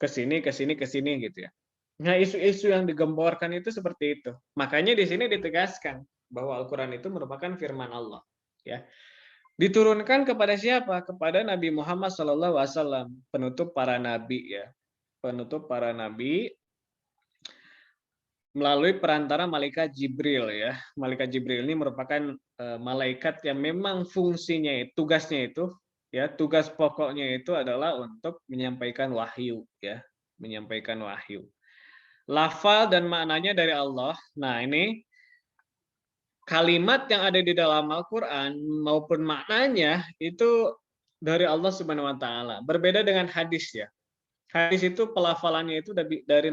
ke sini gitu ya. Nah isu-isu yang digemborkan itu seperti itu. Makanya di sini ditegaskan bahwa Al-Quran itu merupakan firman Allah ya. Diturunkan kepada siapa? Kepada Nabi Muhammad SAW, penutup para nabi ya. Penutup para nabi melalui perantara malaikat Jibril ya. Malaikat Jibril ini merupakan malaikat yang memang fungsinya tugasnya itu ya, tugas pokoknya itu adalah untuk menyampaikan wahyu ya, menyampaikan wahyu. Lafal dan maknanya dari Allah. Nah, ini kalimat yang ada di dalam Al-Qur'an maupun maknanya itu dari Allah Subhanahu wa taala. Berbeda dengan hadis ya. Hadis itu pelafalannya itu dari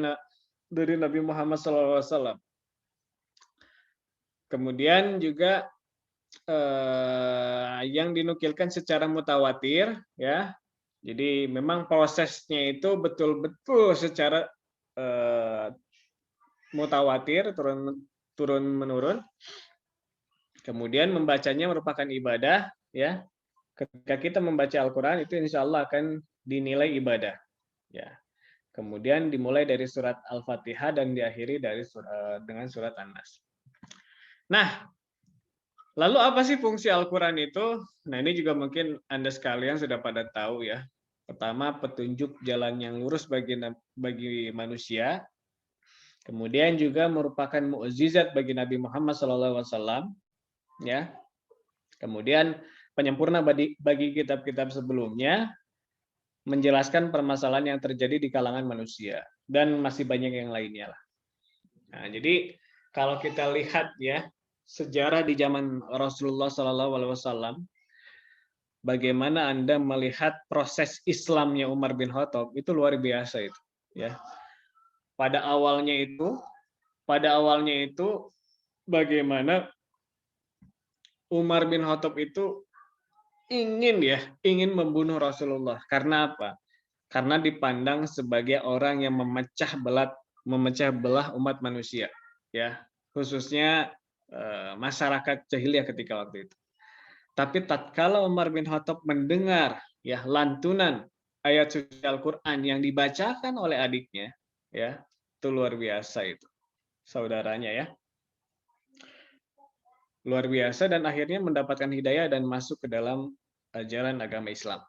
Nabi Muhammad SAW. Kemudian juga yang dinukilkan secara mutawatir ya. Jadi memang prosesnya itu betul-betul secara mutawatir, turun menurun. Kemudian membacanya merupakan ibadah ya. Ketika kita membaca Al-Qur'an itu insya Allah akan dinilai ibadah ya. Kemudian dimulai dari surat Al-Fatihah dan diakhiri dengan surat An-Nas. Nah, lalu apa sih fungsi Al-Qur'an itu? Nah, ini juga mungkin Anda sekalian sudah pada tahu ya. Pertama, petunjuk jalan yang lurus bagi manusia. Kemudian juga merupakan mukjizat bagi Nabi Muhammad SAW ya. Kemudian penyempurna bagi kitab-kitab sebelumnya, menjelaskan permasalahan yang terjadi di kalangan manusia dan masih banyak yang lainnya lah. Nah, jadi kalau kita lihat ya sejarah di zaman Rasulullah SAW, bagaimana Anda melihat proses Islamnya Umar bin Khattab itu luar biasa itu ya. Pada awalnya itu bagaimana Umar bin Khattab itu ingin membunuh Rasulullah. Karena apa? Karena dipandang sebagai orang yang memecah belah umat manusia ya, khususnya masyarakat jahiliyah ketika waktu itu. Tapi tatkala Umar bin Khattab mendengar ya lantunan ayat suci Al-Qur'an yang dibacakan oleh adiknya ya, itu luar biasa itu. Saudaranya ya. Luar biasa dan akhirnya mendapatkan hidayah dan masuk ke dalam ajaran agama Islam.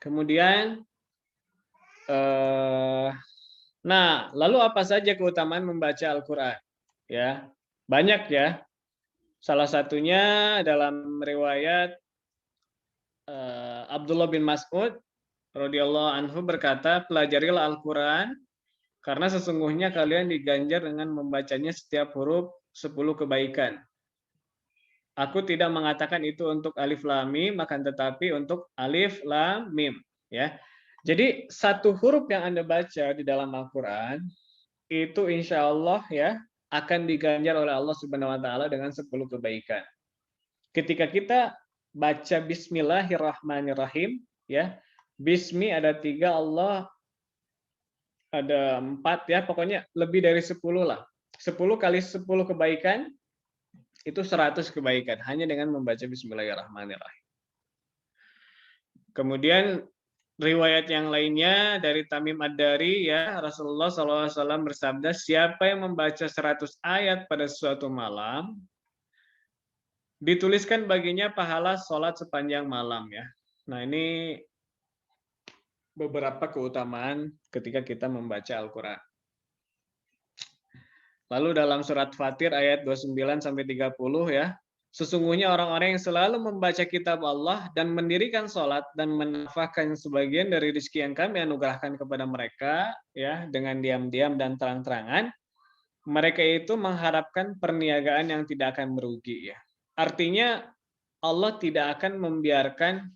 Kemudian, nah, lalu apa saja keutamaan membaca Al-Quran? Ya, banyak ya. Salah satunya dalam riwayat Abdullah bin Mas'ud radhiyallahu anhu berkata, pelajarilah Al-Quran karena sesungguhnya kalian diganjar dengan membacanya setiap huruf 10 kebaikan. Aku tidak mengatakan itu untuk alif lam mim, akan tetapi untuk alif lam mim ya. Jadi satu huruf yang Anda baca di dalam Al-Qur'an itu insya Allah ya akan diganjar oleh Allah Subhanahu wa taala dengan 10 kebaikan. Ketika kita baca bismillahirrahmanirrahim ya. Bismi ada 3, Allah ada 4 ya, pokoknya lebih dari 10 lah. 10 kali 10 kebaikan itu 100 kebaikan hanya dengan membaca bismillahirrahmanirrahim. Kemudian riwayat yang lainnya dari Tamim Ad-Dari ya, Rasulullah SAW bersabda, siapa yang membaca 100 ayat pada suatu malam dituliskan baginya pahala sholat sepanjang malam ya. Nah, ini beberapa keutamaan ketika kita membaca Al-Qur'an. Lalu dalam surat Fatir ayat 29 sampai 30 ya. Sesungguhnya orang-orang yang selalu membaca kitab Allah dan mendirikan sholat dan menafkahkan sebagian dari rezeki yang kami anugerahkan kepada mereka ya dengan diam-diam dan terang-terangan, mereka itu mengharapkan perniagaan yang tidak akan merugi ya. Artinya Allah tidak akan membiarkan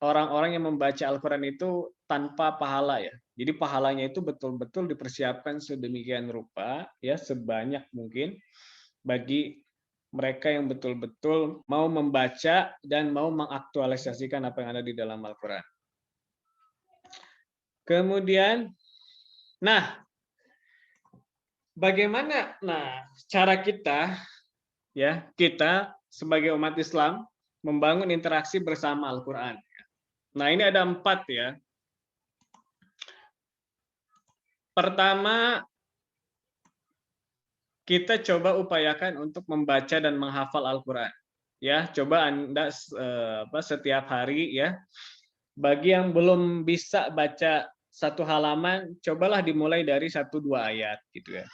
orang-orang yang membaca Al-Quran itu tanpa pahala ya. Jadi pahalanya itu betul-betul dipersiapkan sedemikian rupa ya, sebanyak mungkin bagi mereka yang betul-betul mau membaca dan mau mengaktualisasikan apa yang ada di dalam Al-Quran. Kemudian, nah, bagaimana cara kita ya, kita sebagai umat Islam membangun interaksi bersama Al-Quran. Nah, ini ada 4 ya. Pertama, kita coba upayakan untuk membaca dan menghafal Al-Quran. ya coba Anda setiap hari ya. Bagi yang belum bisa baca satu halaman, cobalah dimulai dari 1-2 ayat gitu ya.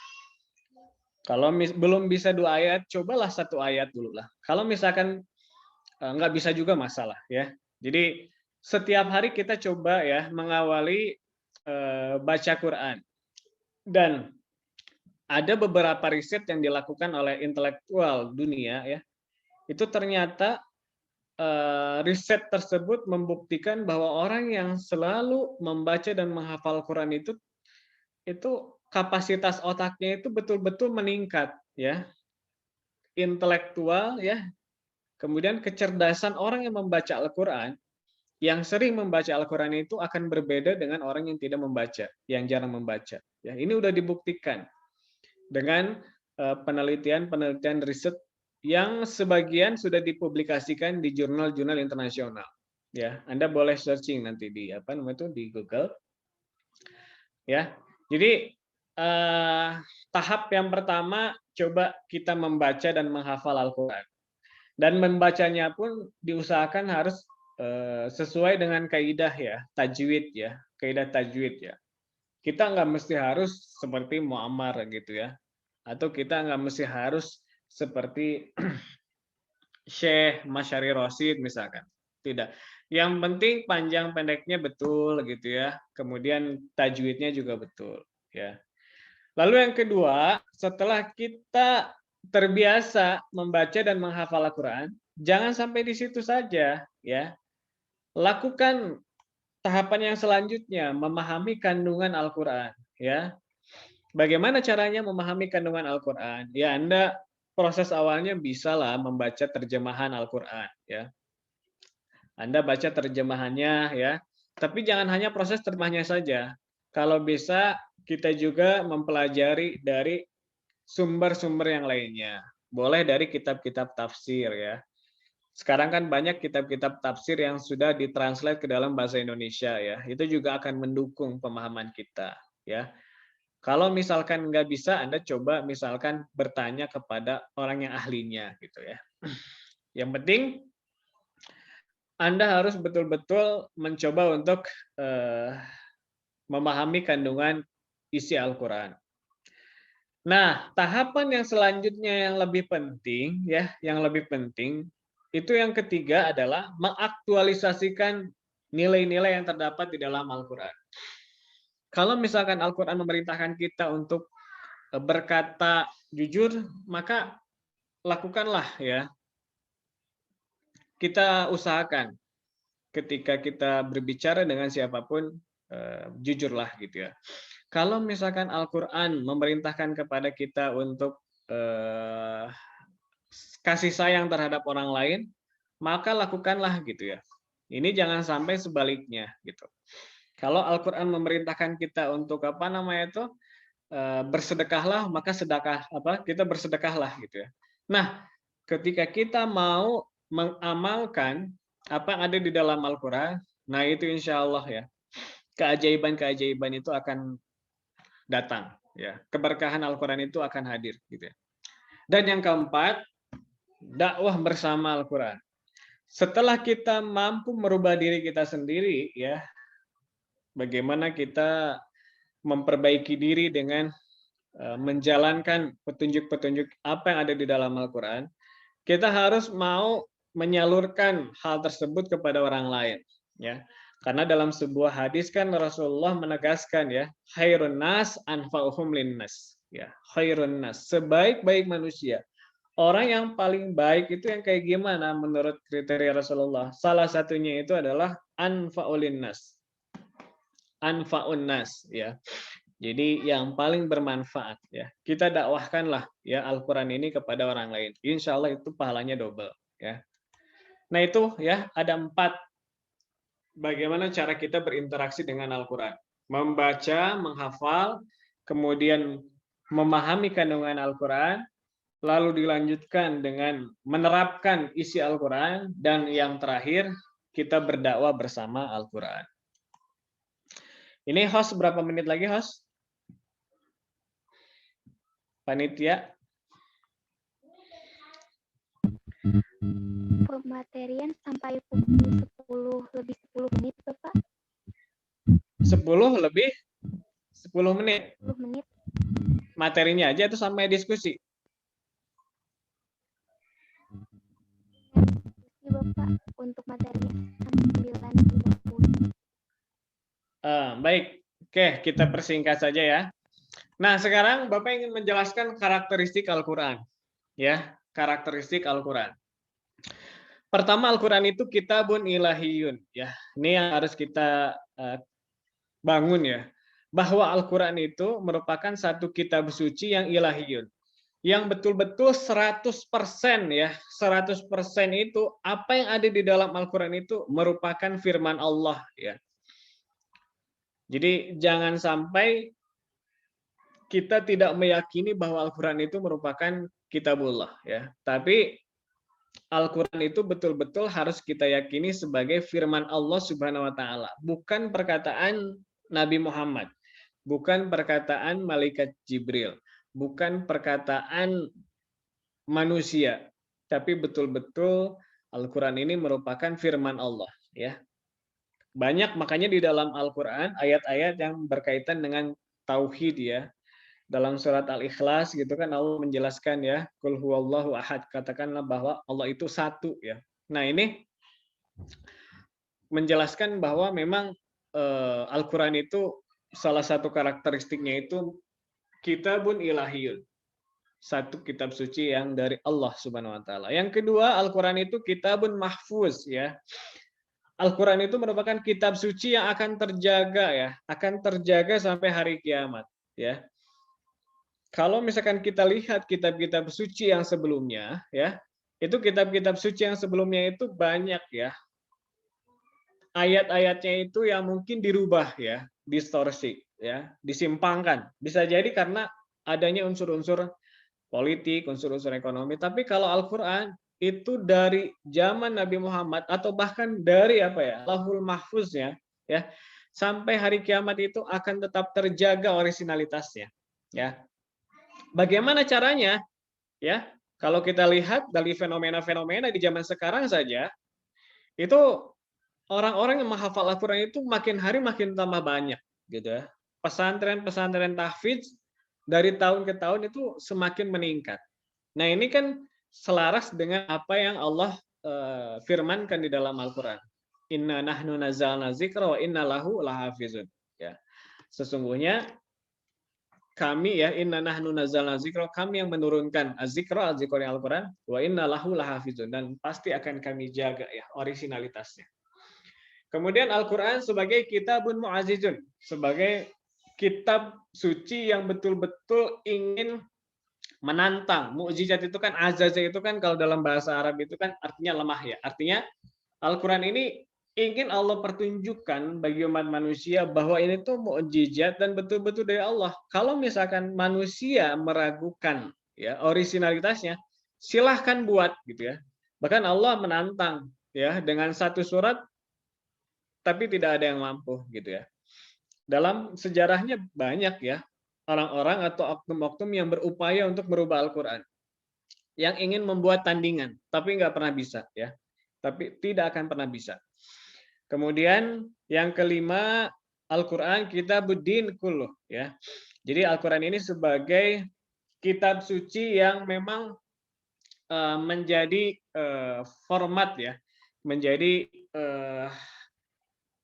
Kalau belum bisa 2 ayat, cobalah 1 ayat dulu lah. Kalau misalkan nggak bisa juga masalah ya. Jadi setiap hari kita coba ya mengawali baca Quran. Dan ada beberapa riset yang dilakukan oleh intelektual dunia ya. Itu ternyata riset tersebut membuktikan bahwa orang yang selalu membaca dan menghafal Quran itu kapasitas otaknya itu betul-betul meningkat ya. Intelektual ya. Kemudian kecerdasan orang yang membaca Al-Quran, yang sering membaca Al-Quran itu akan berbeda dengan orang yang tidak membaca, yang jarang membaca. Ya, ini udah dibuktikan dengan penelitian riset yang sebagian sudah dipublikasikan di jurnal-jurnal internasional. Ya, Anda boleh searching nanti di di Google. Ya, jadi tahap yang pertama coba kita membaca dan menghafal Al-Quran. Dan membacanya pun diusahakan harus sesuai dengan kaidah ya, tajwid ya, kaidah tajwid ya. Kita nggak mesti harus seperti Muammar gitu ya, atau kita nggak mesti harus seperti Syekh Masyari Rosid misalkan. Tidak. Yang penting panjang pendeknya betul gitu ya. Kemudian tajwidnya juga betul ya. Lalu yang kedua, setelah kita terbiasa membaca dan menghafal Al-Quran, jangan sampai di situ saja ya. Lakukan tahapan yang selanjutnya, memahami kandungan Al-Quran ya. Bagaimana caranya memahami kandungan Al-Quran? Ya, Anda proses awalnya bisalah membaca terjemahan Al-Quran ya. Anda baca terjemahannya ya. Tapi jangan hanya proses terjemahnya saja. Kalau bisa kita juga mempelajari dari sumber-sumber yang lainnya. Boleh dari kitab-kitab tafsir ya. Sekarang kan banyak kitab-kitab tafsir yang sudah ditranslate ke dalam bahasa Indonesia ya. Itu juga akan mendukung pemahaman kita ya. Kalau misalkan nggak bisa, Anda coba misalkan bertanya kepada orang yang ahlinya gitu ya. Yang penting Anda harus betul-betul mencoba untuk memahami kandungan isi Al-Quran. Nah, tahapan yang selanjutnya yang lebih penting ya, yang lebih penting itu yang ketiga adalah mengaktualisasikan nilai-nilai yang terdapat di dalam Al-Quran. Kalau misalkan Al-Quran memerintahkan kita untuk berkata jujur, maka lakukanlah ya. Kita usahakan ketika kita berbicara dengan siapapun, jujurlah gitu ya. Kalau misalkan Al-Quran memerintahkan kepada kita untuk kasih sayang terhadap orang lain, maka lakukanlah gitu ya. Ini jangan sampai sebaliknya gitu. Kalau Al-Quran memerintahkan kita untuk bersedekahlah, maka kita bersedekahlah gitu ya. Nah, ketika kita mau mengamalkan apa yang ada di dalam Al-Quran, nah itu insya Allah ya, keajaiban-keajaiban itu akan datang ya, keberkahan Al-Quran itu akan hadir gitu ya. Dan yang keempat, dakwah bersama Al-Quran. Setelah kita mampu merubah diri kita sendiri ya, bagaimana kita memperbaiki diri dengan menjalankan petunjuk-petunjuk apa yang ada di dalam Al-Quran, kita harus mau menyalurkan hal tersebut kepada orang lain ya. Karena dalam sebuah hadis kan Rasulullah menegaskan ya, khairun nas anfa'uhum linnas ya, khairun nas, sebaik-baik manusia. Orang yang paling baik itu yang kayak gimana menurut kriteria Rasulullah? Salah satunya itu adalah anfa'ul linnas. Anfa'un nas ya. Jadi yang paling bermanfaat ya. Kita dakwahkanlah ya Al-Qur'an ini kepada orang lain. Insya Allah itu pahalanya double ya. Nah itu ya, ada 4 bagaimana cara kita berinteraksi dengan Al-Quran. Membaca, menghafal, kemudian memahami kandungan Al-Quran, lalu dilanjutkan dengan menerapkan isi Al-Quran, dan yang terakhir, kita berdakwah bersama Al-Quran. Ini host berapa menit lagi host? Panitia? pematerian sampai pukul 10:10 Bapak. 10 lebih 10 menit. 10 menit. Materinya aja itu sampai diskusi. Diskusi Bapak untuk materinya sampai 9:50. Baik. Oke, kita persingkat saja ya. Nah, sekarang Bapak ingin menjelaskan karakteristik Al-Quran. Ya, karakteristik Al-Quran. Pertama, Al-Quran itu kitabun ilahiyun. Ya, ini yang harus kita bangun ya. Bahwa Al-Quran itu merupakan satu kitab suci yang ilahiyun. Yang betul-betul 100% ya, 100% itu apa yang ada di dalam Al-Quran itu merupakan firman Allah ya. Jadi jangan sampai kita tidak meyakini bahwa Al-Quran itu merupakan kitabullah ya. Tapi Al-Quran itu betul-betul harus kita yakini sebagai firman Allah Subhanahu wa taala, bukan perkataan Nabi Muhammad, bukan perkataan malaikat Jibril, bukan perkataan manusia, tapi betul-betul Al-Quran ini merupakan firman Allah ya. Banyak makanya di dalam Al-Quran ayat-ayat yang berkaitan dengan tauhid ya. Dalam surat Al-Ikhlas gitu kan Allah menjelaskan ya, qul huwallahu ahad, katakanlah bahwa Allah itu satu ya. Nah, ini menjelaskan bahwa memang Al-Quran itu salah satu karakteristiknya itu kitabun ilahiyun. Satu kitab suci yang dari Allah Subhanahu wa taala. Yang kedua, Al-Quran itu kitabun mahfuz ya. Al-Quran itu merupakan kitab suci yang akan terjaga ya, akan terjaga sampai hari kiamat ya. Kalau misalkan kita lihat kitab-kitab suci yang sebelumnya ya, itu kitab-kitab suci yang sebelumnya itu banyak ya. Ayat-ayatnya itu yang mungkin dirubah ya, distorsi ya, disimpangkan. Bisa jadi karena adanya unsur-unsur politik, unsur-unsur ekonomi. Tapi kalau Al-Quran itu dari zaman Nabi Muhammad atau bahkan dari Lauhul Mahfuznya ya, sampai hari kiamat itu akan tetap terjaga orisinalitasnya ya. Bagaimana caranya ya? Kalau kita lihat dari fenomena-fenomena di zaman sekarang saja, itu orang-orang yang menghafal Al-Quran itu makin hari makin tambah banyak gitu ya. Pesantren-pesantren tahfidz dari tahun ke tahun itu semakin meningkat. Nah, ini kan selaras dengan apa yang Allah firmankan di dalam Al-Quran. Inna nahnu nazzalna dzikra wa inna lahu lahafizun. Ya. Sesungguhnya kami ya, inna nahnu nazzalna dzikra, kami yang menurunkan az-dzikra, az-dzikra Al-Quran, wa inna lahu lahafizun, dan pasti akan kami jaga ya orisinalitasnya. Kemudian Al-Quran sebagai kitabun mu'azizun, sebagai kitab suci yang betul-betul ingin menantang. Mukjizat itu kan, azaza itu kan kalau dalam bahasa Arab itu kan artinya lemah ya. Artinya Al-Quran ini ingin Allah pertunjukkan bagi umat manusia bahwa ini tuh mukjizat dan betul-betul dari Allah. Kalau misalkan manusia meragukan ya orisinalitasnya, silahkan buat gitu ya. Bahkan Allah menantang ya dengan satu surat tapi tidak ada yang mampu gitu ya. Dalam sejarahnya banyak ya orang-orang atau oknum-oknum yang berupaya untuk merubah Al-Quran, yang ingin membuat tandingan, tapi nggak pernah bisa ya, tapi tidak akan pernah bisa. Kemudian yang kelima, Al-Quran kitabuddin kulluh ya. Jadi Al-Quran ini sebagai kitab suci yang memang menjadi format ya, menjadi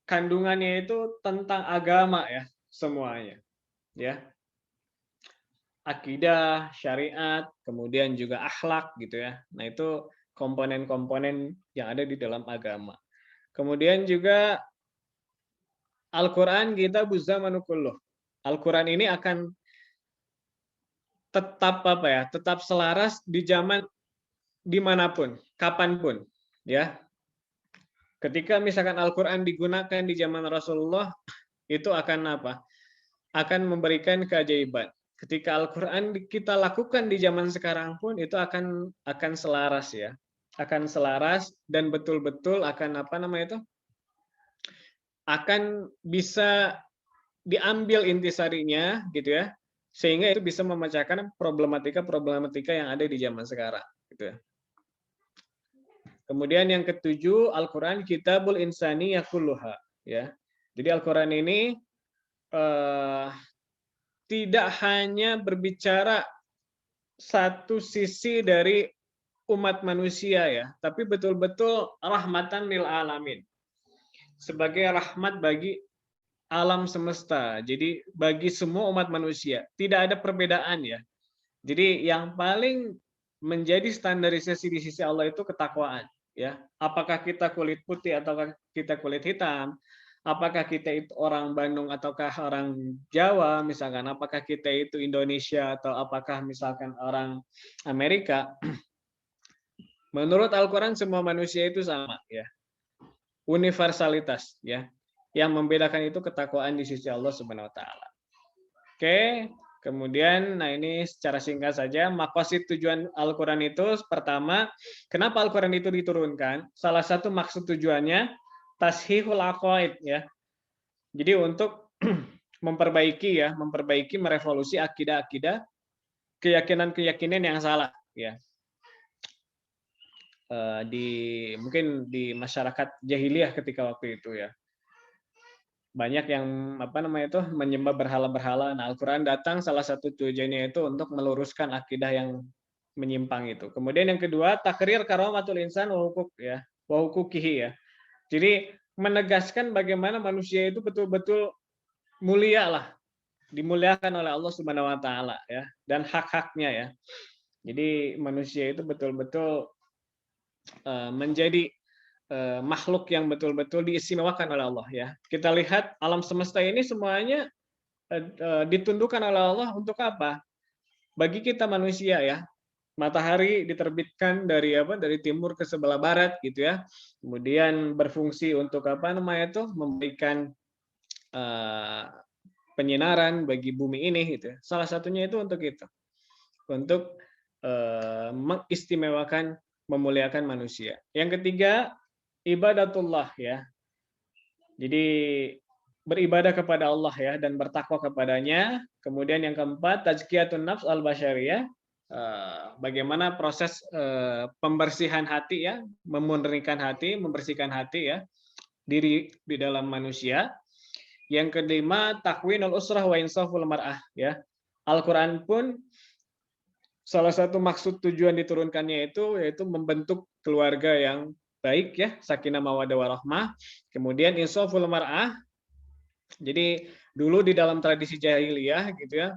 kandungannya itu tentang agama ya semuanya ya. Akidah, syariat, kemudian juga akhlak gitu ya. Nah, itu komponen-komponen yang ada di dalam agama. Kemudian juga Al-Quran kita buzamanu kulluh. Al-Quran ini akan tetap tetap selaras di zaman dimanapun, kapanpun ya. Ketika misalkan Al-Quran digunakan di zaman Rasulullah, itu akan akan memberikan keajaiban. Ketika Al-Quran kita lakukan di zaman sekarang pun itu akan selaras ya, akan selaras dan betul-betul akan akan bisa diambil intisarinya gitu ya, sehingga itu bisa memecahkan problematika yang ada di zaman sekarang gitu ya. Kemudian yang ketujuh, Al-Quran Kitabul Insani Kulluha. Ya. Jadi Al-Quran ini tidak hanya berbicara satu sisi dari umat manusia ya, tapi betul-betul rahmatan lil alamin. Sebagai rahmat bagi alam semesta. Jadi bagi semua umat manusia, tidak ada perbedaan ya. Jadi yang paling menjadi standarisasi di sisi Allah itu ketakwaan ya. Apakah kita kulit putih atau kita kulit hitam? Apakah kita itu orang Bandung ataukah orang Jawa misalkan, apakah kita itu Indonesia atau apakah misalkan orang Amerika? Menurut Al-Qur'an semua manusia itu sama ya. Universalitas ya. Yang membedakan itu ketakwaan di sisi Allah Subhanahu wa taala. Oke, kemudian nah ini secara singkat saja maqasid tujuan Al-Qur'an itu pertama, kenapa Al-Qur'an itu diturunkan? Salah satu maksud tujuannya tashihul aqaid ya. Jadi untuk memperbaiki merevolusi akidah-akidah, keyakinan-keyakinan yang salah ya. Mungkin di masyarakat jahiliyah ketika waktu itu ya. Banyak yang menyembah berhala-berhala. Nah, Al-Qur'an datang salah satu tujuannya itu untuk meluruskan akidah yang menyimpang itu. Kemudian yang kedua, takrir karamatul insan wa hukuk ya, wa hukukihi ya. Jadi menegaskan bagaimana manusia itu betul-betul mulia lah, dimuliakan oleh Allah Subhanahu wa taala ya, dan hak-haknya ya. Jadi manusia itu betul-betul menjadi makhluk yang betul-betul diistimewakan oleh Allah ya. Kita lihat alam semesta ini semuanya ditundukkan oleh Allah untuk apa? Bagi kita manusia ya. Matahari diterbitkan dari timur ke sebelah barat gitu ya. Kemudian berfungsi untuk memberikan penyinaran bagi bumi ini gitu ya. Salah satunya itu untuk itu. Untuk mengistimewakan, memuliakan manusia. Yang ketiga, ibadatullah ya. Jadi beribadah kepada Allah ya dan bertakwa kepadanya. Kemudian yang keempat, tazkiyatun nafs al-basyariyah. Bagaimana proses pembersihan hati ya, memurnikan hati, membersihkan hati ya, diri di dalam manusia. Yang kelima, takwinul usrah wa insaful mar'ah ya. Al-Qur'an pun salah satu maksud tujuan diturunkannya itu yaitu membentuk keluarga yang baik ya, sakinah mawaddah warahmah. Kemudian insaful mar'ah. Jadi dulu di dalam tradisi jahiliyah gitu ya,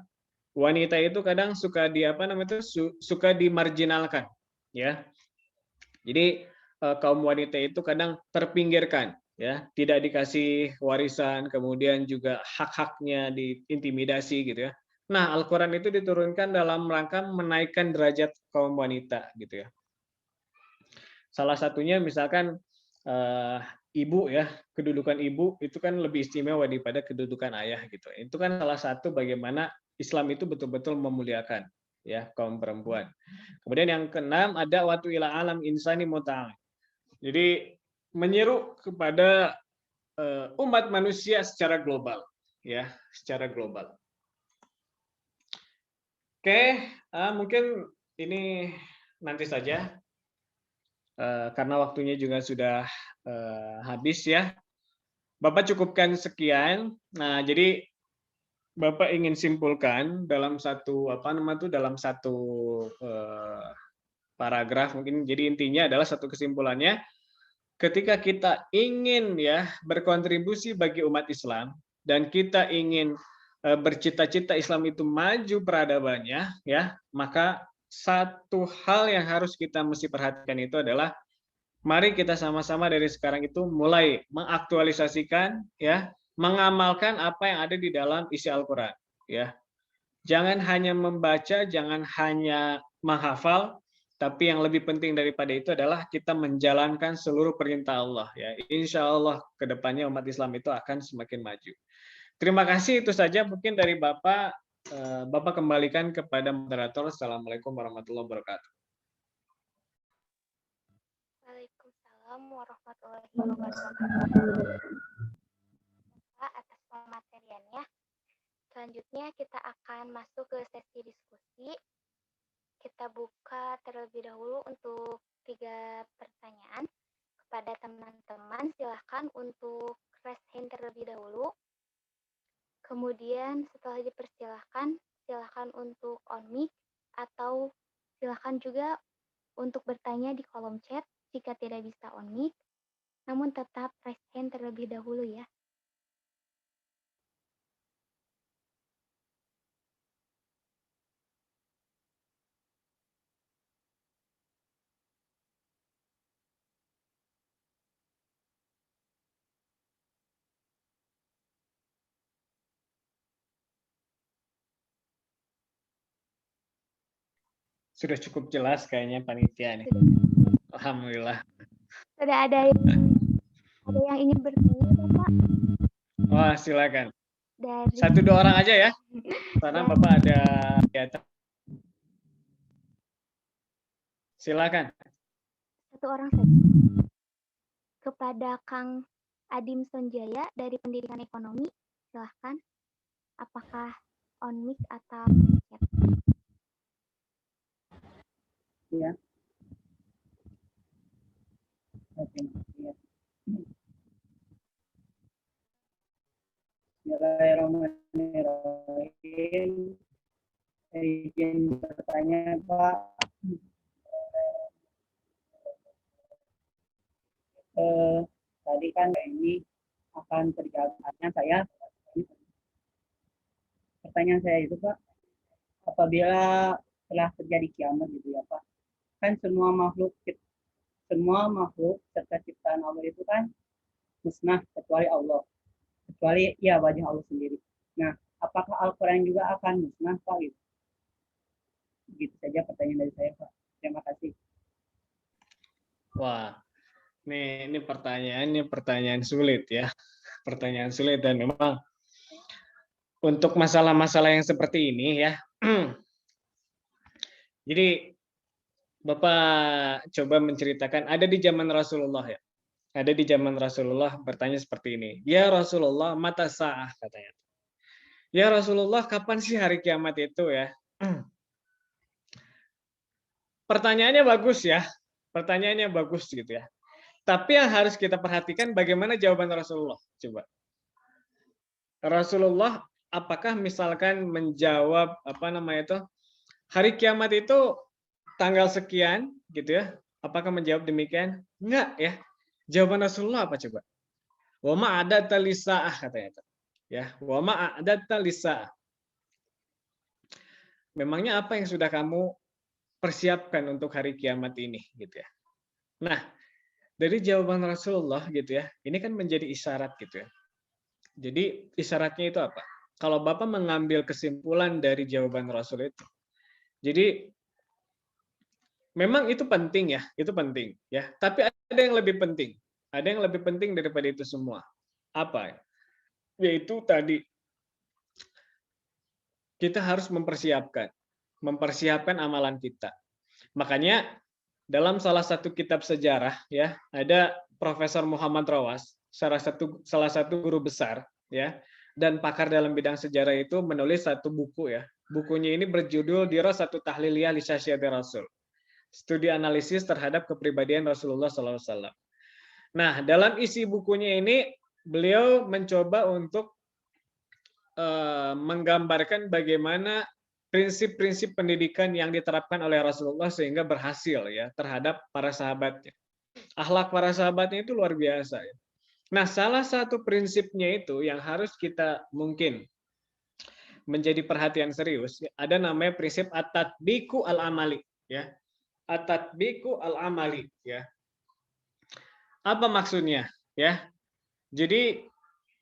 wanita itu kadang suka suka dimarginalkan ya. Jadi kaum wanita itu kadang terpinggirkan ya, tidak dikasih warisan, kemudian juga hak-haknya diintimidasi gitu ya. Nah, Al-Qur'an itu diturunkan dalam rangka menaikkan derajat kaum wanita gitu ya. Salah satunya misalkan ibu ya, kedudukan ibu itu kan lebih istimewa daripada kedudukan ayah gitu. Itu kan salah satu bagaimana Islam itu betul-betul memuliakan ya kaum perempuan. Kemudian yang keenam ada watu ila alam insani muta'al. Jadi menyeru kepada umat manusia secara global ya, secara global. Oke, mungkin ini nanti saja karena waktunya juga sudah habis ya. Bapak cukupkan sekian. Nah, jadi Bapak ingin simpulkan dalam satu dalam satu paragraf mungkin. Jadi intinya adalah satu kesimpulannya, ketika kita ingin ya berkontribusi bagi umat Islam dan kita ingin bercita-cita Islam itu maju peradabannya ya, maka satu hal yang harus kita mesti perhatikan itu adalah mari kita sama-sama dari sekarang itu mulai mengaktualisasikan ya, mengamalkan apa yang ada di dalam isi Al-Qur'an ya. Jangan hanya membaca, jangan hanya menghafal, tapi yang lebih penting daripada itu adalah kita menjalankan seluruh perintah Allah ya. Insya Allah kedepannya umat Islam itu akan semakin maju. Terima kasih, itu saja mungkin dari Bapak. Bapak kembalikan kepada moderator. Assalamualaikum warahmatullahi wabarakatuh. Waalaikumsalam warahmatullahi wabarakatuh. Atas pemateriannya. Selanjutnya kita akan masuk ke sesi diskusi. Kita buka terlebih dahulu untuk 3 pertanyaan kepada teman-teman. Silahkan untuk raise hand terlebih dahulu. Kemudian setelah dipersilahkan, silahkan untuk on mic atau silahkan juga untuk bertanya di kolom chat jika tidak bisa on mic. Namun tetap raise hand terlebih dahulu ya. Sudah cukup jelas kayaknya panitia nih. Alhamdulillah. Sudah ada yang ingin bertanya, Bapak? Wah, silakan. Dari 1-2 orang aja ya. Karena Bapak ada kegiatan. Silakan. 1 orang saja. Kepada Kang Adim Sonjaya dari Pendidikan Ekonomi, silahkan. Apakah on mic atau chat? Ya. Oke, ya. Bismillahirrahmanirrahim. Izin bertanya, Pak. Tadi kan ini akan terjadi. Pertanyaan saya itu, Pak, apabila telah terjadi kiamat gitu ya, Pak, kan semua makhluk serta ciptaan Allah itu kan musnah kecuali Allah, kecuali ya wajah Allah sendiri. Nah, apakah Al-Quran juga akan musnah, Pak? Gitu saja pertanyaan dari saya, Pak. Terima kasih. Wah, ini pertanyaan sulit ya. Pertanyaan sulit, dan memang untuk masalah-masalah yang seperti ini ya. Jadi Bapak coba menceritakan, ada di zaman Rasulullah ya. Ada di zaman Rasulullah bertanya seperti ini. Ya Rasulullah, mata sa'ah katanya. Ya Rasulullah, kapan sih hari kiamat itu ya? Pertanyaannya bagus ya. Pertanyaannya bagus gitu ya. Tapi yang harus kita perhatikan bagaimana jawaban Rasulullah. Coba. Rasulullah apakah misalkan menjawab hari kiamat itu tanggal sekian gitu ya? Apakah menjawab demikian? Enggak ya. Jawaban Rasulullah apa coba? Wa ma adatta lisaah katanya. Ya, wa ma adatta lisaah. Memangnya apa yang sudah kamu persiapkan untuk hari kiamat ini gitu ya. Nah, dari jawaban Rasulullah gitu ya. Ini kan menjadi isyarat gitu ya. Jadi isyaratnya itu apa? Kalau Bapak mengambil kesimpulan dari jawaban Rasul itu. Jadi memang itu penting ya, itu penting ya. Tapi ada yang lebih penting. Ada yang lebih penting daripada itu semua. Apa? Yaitu tadi kita harus mempersiapkan amalan kita. Makanya dalam salah satu kitab sejarah ya, ada Profesor Muhammad Rawas, salah satu guru besar ya, dan pakar dalam bidang sejarah itu menulis satu buku ya. Bukunya ini berjudul Dirasatut Tahliliyah li Syakhsiyatir Rasul. Studi analisis terhadap kepribadian Rasulullah SAW. Nah, dalam isi bukunya ini beliau mencoba untuk menggambarkan bagaimana prinsip-prinsip pendidikan yang diterapkan oleh Rasulullah sehingga berhasil ya terhadap para sahabatnya. Akhlak para sahabatnya itu luar biasa ya. Nah, salah satu prinsipnya itu yang harus kita mungkin menjadi perhatian serius, ada namanya prinsip at-tatbiqu al-amali ya. At-tatbiqu al-amali ya. Apa maksudnya ya? Jadi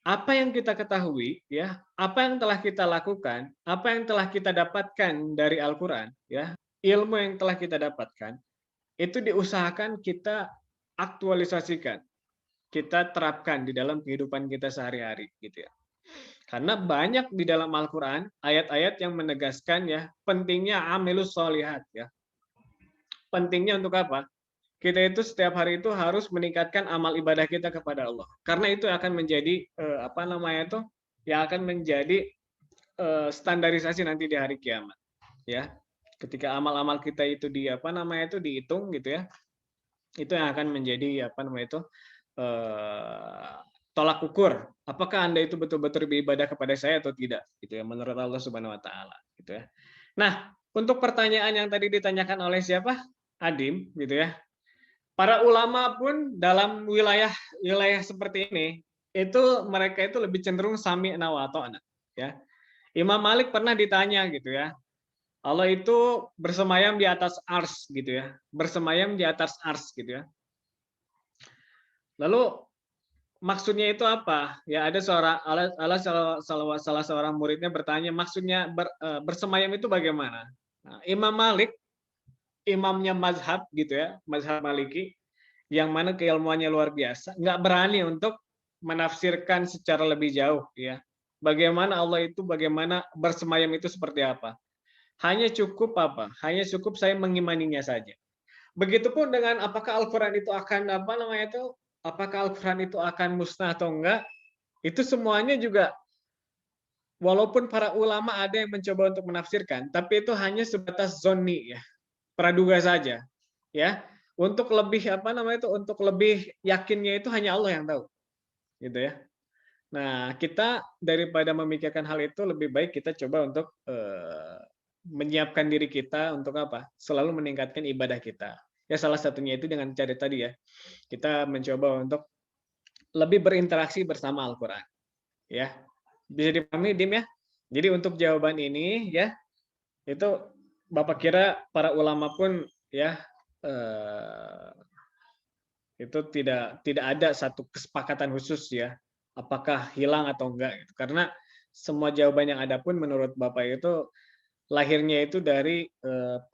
apa yang kita ketahui ya, apa yang telah kita lakukan, apa yang telah kita dapatkan dari Al-Qur'an ya, ilmu yang telah kita dapatkan itu diusahakan kita aktualisasikan, kita terapkan di dalam kehidupan kita sehari-hari gitu ya. Karena banyak di dalam Al-Qur'an ayat-ayat yang menegaskan ya pentingnya amilus sholihat ya. Pentingnya untuk apa? Kita itu setiap hari itu harus meningkatkan amal ibadah kita kepada Allah. Karena itu akan menjadi yang akan menjadi standarisasi nanti di hari kiamat. Ya. Ketika amal-amal kita itu dihitung gitu ya. Itu yang akan menjadi tolak ukur apakah Anda itu betul-betul beribadah kepada saya atau tidak, gitu ya, menurut Allah Subhanahu wa taala, gitu ya. Nah, untuk pertanyaan yang tadi ditanyakan oleh siapa? Adim, gitu ya. Para ulama pun dalam wilayah seperti ini itu mereka itu lebih cenderung sami'na wa ata'na, ya. Imam Malik pernah ditanya gitu ya. Allah itu bersemayam di atas ars gitu ya. Bersemayam di atas ars gitu ya. Lalu maksudnya itu apa? Ya ada salah seorang muridnya bertanya maksudnya bersemayam itu bagaimana? Nah, Imam Malik, imamnya mazhab gitu ya, mazhab Maliki, yang mana keilmuannya luar biasa, nggak berani untuk menafsirkan secara lebih jauh ya. Bagaimana Allah itu, bagaimana bersemayam itu seperti apa? Hanya cukup apa? Hanya cukup saya mengimaninya saja. Begitupun dengan apakah Al-Qur'an itu akan apakah Al-Qur'an itu akan musnah atau enggak? Itu semuanya juga walaupun para ulama ada yang mencoba untuk menafsirkan, tapi itu hanya sebatas zonni ya. Praduga saja. Ya. Untuk lebih untuk lebih yakinnya itu hanya Allah yang tahu. Gitu ya. Nah, kita daripada memikirkan hal itu lebih baik kita coba untuk menyiapkan diri kita untuk apa? Selalu meningkatkan ibadah kita. Ya salah satunya itu dengan cara tadi ya. Kita mencoba untuk lebih berinteraksi bersama Al-Qur'an. Ya. Bisa dipahami Dim ya? Jadi untuk jawaban ini ya itu Bapak kira para ulama pun ya itu tidak ada satu kesepakatan khusus ya. Apakah hilang atau enggak gitu. Karena semua jawaban yang ada pun menurut Bapak itu lahirnya itu dari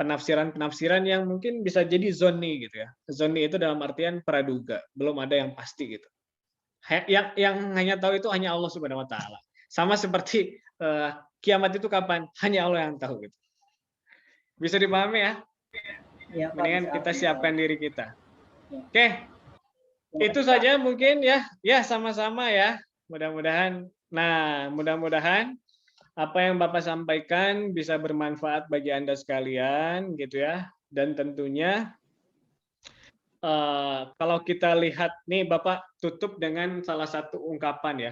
penafsiran-penafsiran yang mungkin bisa jadi zonni gitu ya. Zonni itu dalam artian praduga, belum ada yang pasti gitu. Yang hanya tahu itu hanya Allah Subhanahu wa taala. Sama seperti kiamat itu kapan? Hanya Allah yang tahu gitu. Bisa dipahami ya? Ya, mendingan kita siapkan diri kita. Oke. Itu saja mungkin ya. Ya, sama-sama ya. Mudah-mudahan apa yang Bapak sampaikan bisa bermanfaat bagi Anda sekalian gitu ya. Dan tentunya kalau kita lihat nih Bapak tutup dengan salah satu ungkapan ya.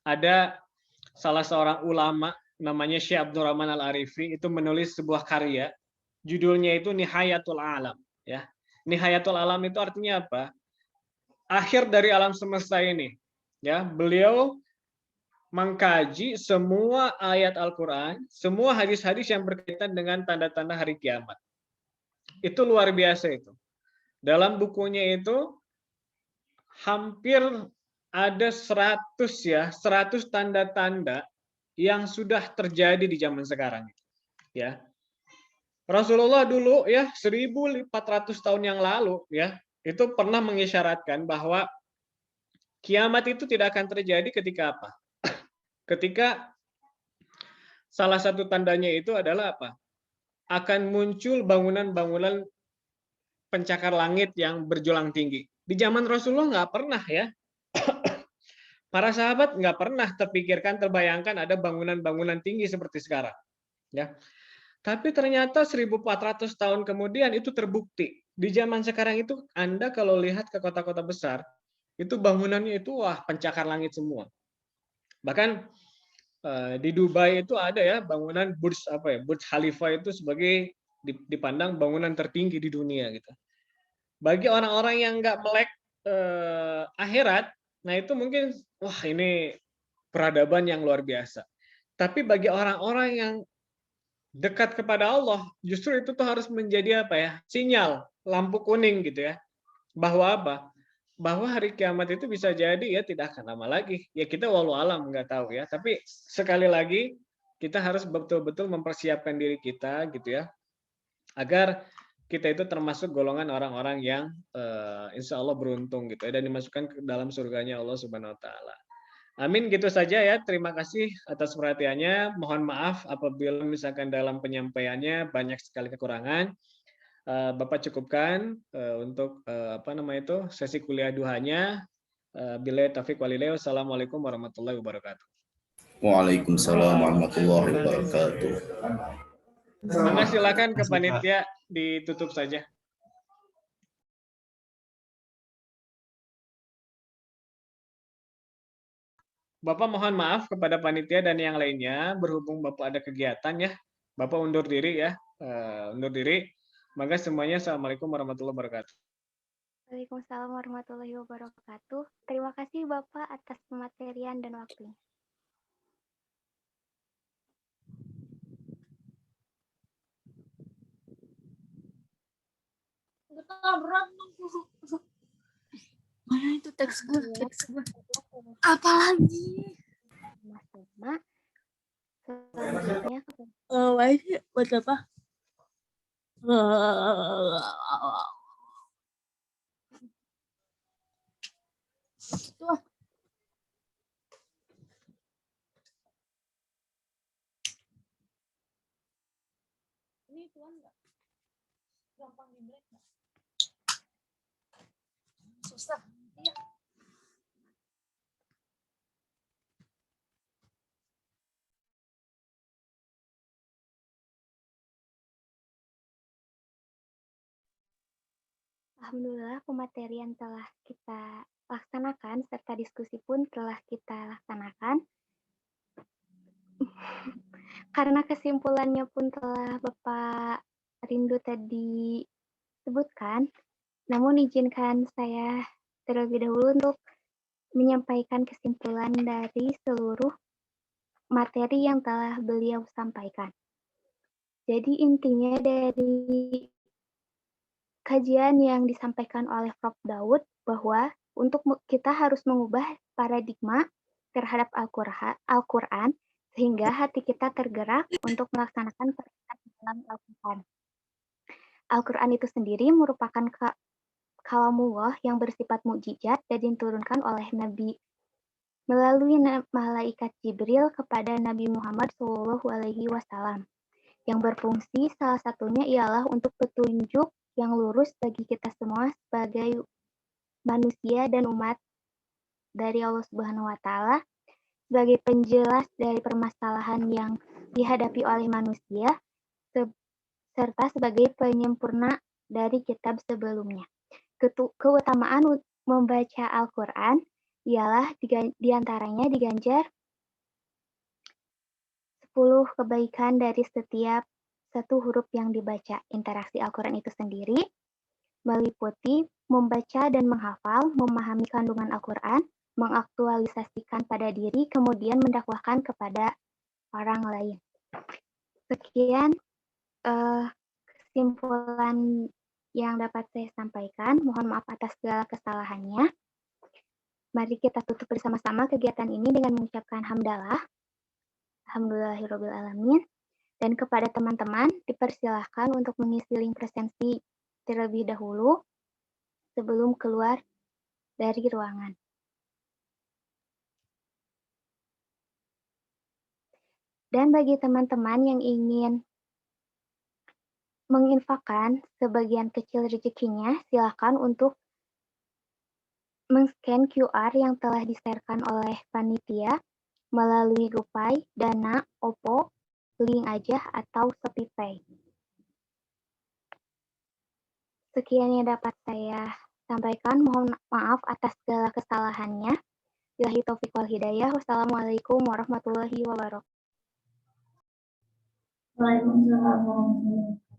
Ada salah seorang ulama namanya Syekh Abdurrahman Al-Arifi itu menulis sebuah karya judulnya itu Nihayatul Alam ya. Nihayatul Alam itu artinya apa? Akhir dari alam semesta ini ya. Beliau mengkaji semua ayat Al-Qur'an, semua hadis-hadis yang berkaitan dengan tanda-tanda hari kiamat. Itu luar biasa itu. Dalam bukunya itu hampir ada 100 tanda-tanda yang sudah terjadi di zaman sekarang ya. Rasulullah dulu ya 1400 tahun yang lalu ya itu pernah mengisyaratkan bahwa kiamat itu tidak akan terjadi ketika apa? Ketika salah satu tandanya itu adalah apa? Akan muncul bangunan-bangunan pencakar langit yang berjulang tinggi. Di zaman Rasulullah nggak pernah ya. Para sahabat nggak pernah terbayangkan ada bangunan-bangunan tinggi seperti sekarang. Ya. Tapi ternyata 1400 tahun kemudian itu terbukti. Di zaman sekarang itu Anda kalau lihat ke kota-kota besar, itu bangunannya itu wah pencakar langit semua. Bahkan di Dubai itu ada ya bangunan Burj Khalifa itu sebagai dipandang bangunan tertinggi di dunia gitu. Bagi orang-orang yang nggak melek akhirat, nah itu mungkin wah ini peradaban yang luar biasa. Tapi bagi orang-orang yang dekat kepada Allah, justru itu tuh harus menjadi apa ya? Sinyal, lampu kuning gitu ya. Bahwa apa? Bahwa hari kiamat itu bisa jadi ya tidak akan lama lagi. Ya kita walau alam nggak tahu ya. Tapi sekali lagi kita harus betul-betul mempersiapkan diri kita gitu ya. Agar kita itu termasuk golongan orang-orang yang insya Allah beruntung gitu ya, dan dimasukkan ke dalam surganya Allah Subhanahu wa taala. Amin, gitu saja ya. Terima kasih atas perhatiannya. Mohon maaf apabila misalkan dalam penyampaiannya banyak sekali kekurangan. Bapak cukupkan untuk sesi kuliah duhanya. Billahi taufiq walhidayah. Wassalamualaikum warahmatullahi wabarakatuh. Waalaikumsalam warahmatullahi wabarakatuh. Maka silakan ke panitia ditutup saja. Bapak mohon maaf kepada panitia dan yang lainnya, berhubung Bapak ada kegiatan ya, Bapak undur diri ya, undur diri. Maka semuanya Assalamualaikum warahmatullahi wabarakatuh. Waalaikumsalam warahmatullahi wabarakatuh. Terima kasih Bapak atas pematerian dan waktunya. Mana itu teks gue? Apalagi? Mas-mas, selanjutnya Buat apa? Tuh. Ini tuan nggak? Gampang di black nggak? Susah. Iya. Alhamdulillah pematerian telah kita laksanakan serta diskusi pun telah kita laksanakan. Karena kesimpulannya pun telah Bapak Rindu tadi sebutkan, namun izinkan saya terlebih dahulu untuk menyampaikan kesimpulan dari seluruh materi yang telah beliau sampaikan. Jadi intinya dari kajian yang disampaikan oleh Prof. Daud bahwa untuk kita harus mengubah paradigma terhadap Al-Quran sehingga hati kita tergerak untuk melaksanakan perintah dalam Al-Quran. Al-Quran itu sendiri merupakan kalamullah yang bersifat mukjizat dan diturunkan oleh Nabi melalui malaikat Jibril kepada Nabi Muhammad SAW yang berfungsi salah satunya ialah untuk petunjuk yang lurus bagi kita semua sebagai manusia dan umat dari Allah Subhanahu wa Ta'ala, sebagai penjelas dari permasalahan yang dihadapi oleh manusia, serta sebagai penyempurna dari kitab sebelumnya. Keutamaan membaca Al-Quran ialah diantaranya diganjar 10 kebaikan dari setiap satu huruf yang dibaca. Interaksi Al-Quran itu sendiri meliputi membaca dan menghafal, memahami kandungan Al-Quran, mengaktualisasikan pada diri, kemudian mendakwahkan kepada orang lain. Sekian kesimpulan yang dapat saya sampaikan. Mohon maaf atas segala kesalahannya. Mari kita tutup bersama-sama kegiatan ini dengan mengucapkan hamdalah. Alhamdulillahirrabbilalamin. Dan kepada teman-teman dipersilahkan untuk mengisi link presensi terlebih dahulu sebelum keluar dari ruangan. Dan bagi teman-teman yang ingin menginfakkan sebagian kecil rezekinya, silakan untuk men-scan QR yang telah di-share-kan oleh panitia melalui GoPay, Dana, OPPO, Link Aja, atau ShopeePay. Sekian yang dapat saya sampaikan. Mohon maaf atas segala kesalahannya. Billahi taufiq wal hidayah. Wassalamualaikum warahmatullahi wabarakatuh. Waalaikumsalam warahmatullahi wabarakatuh.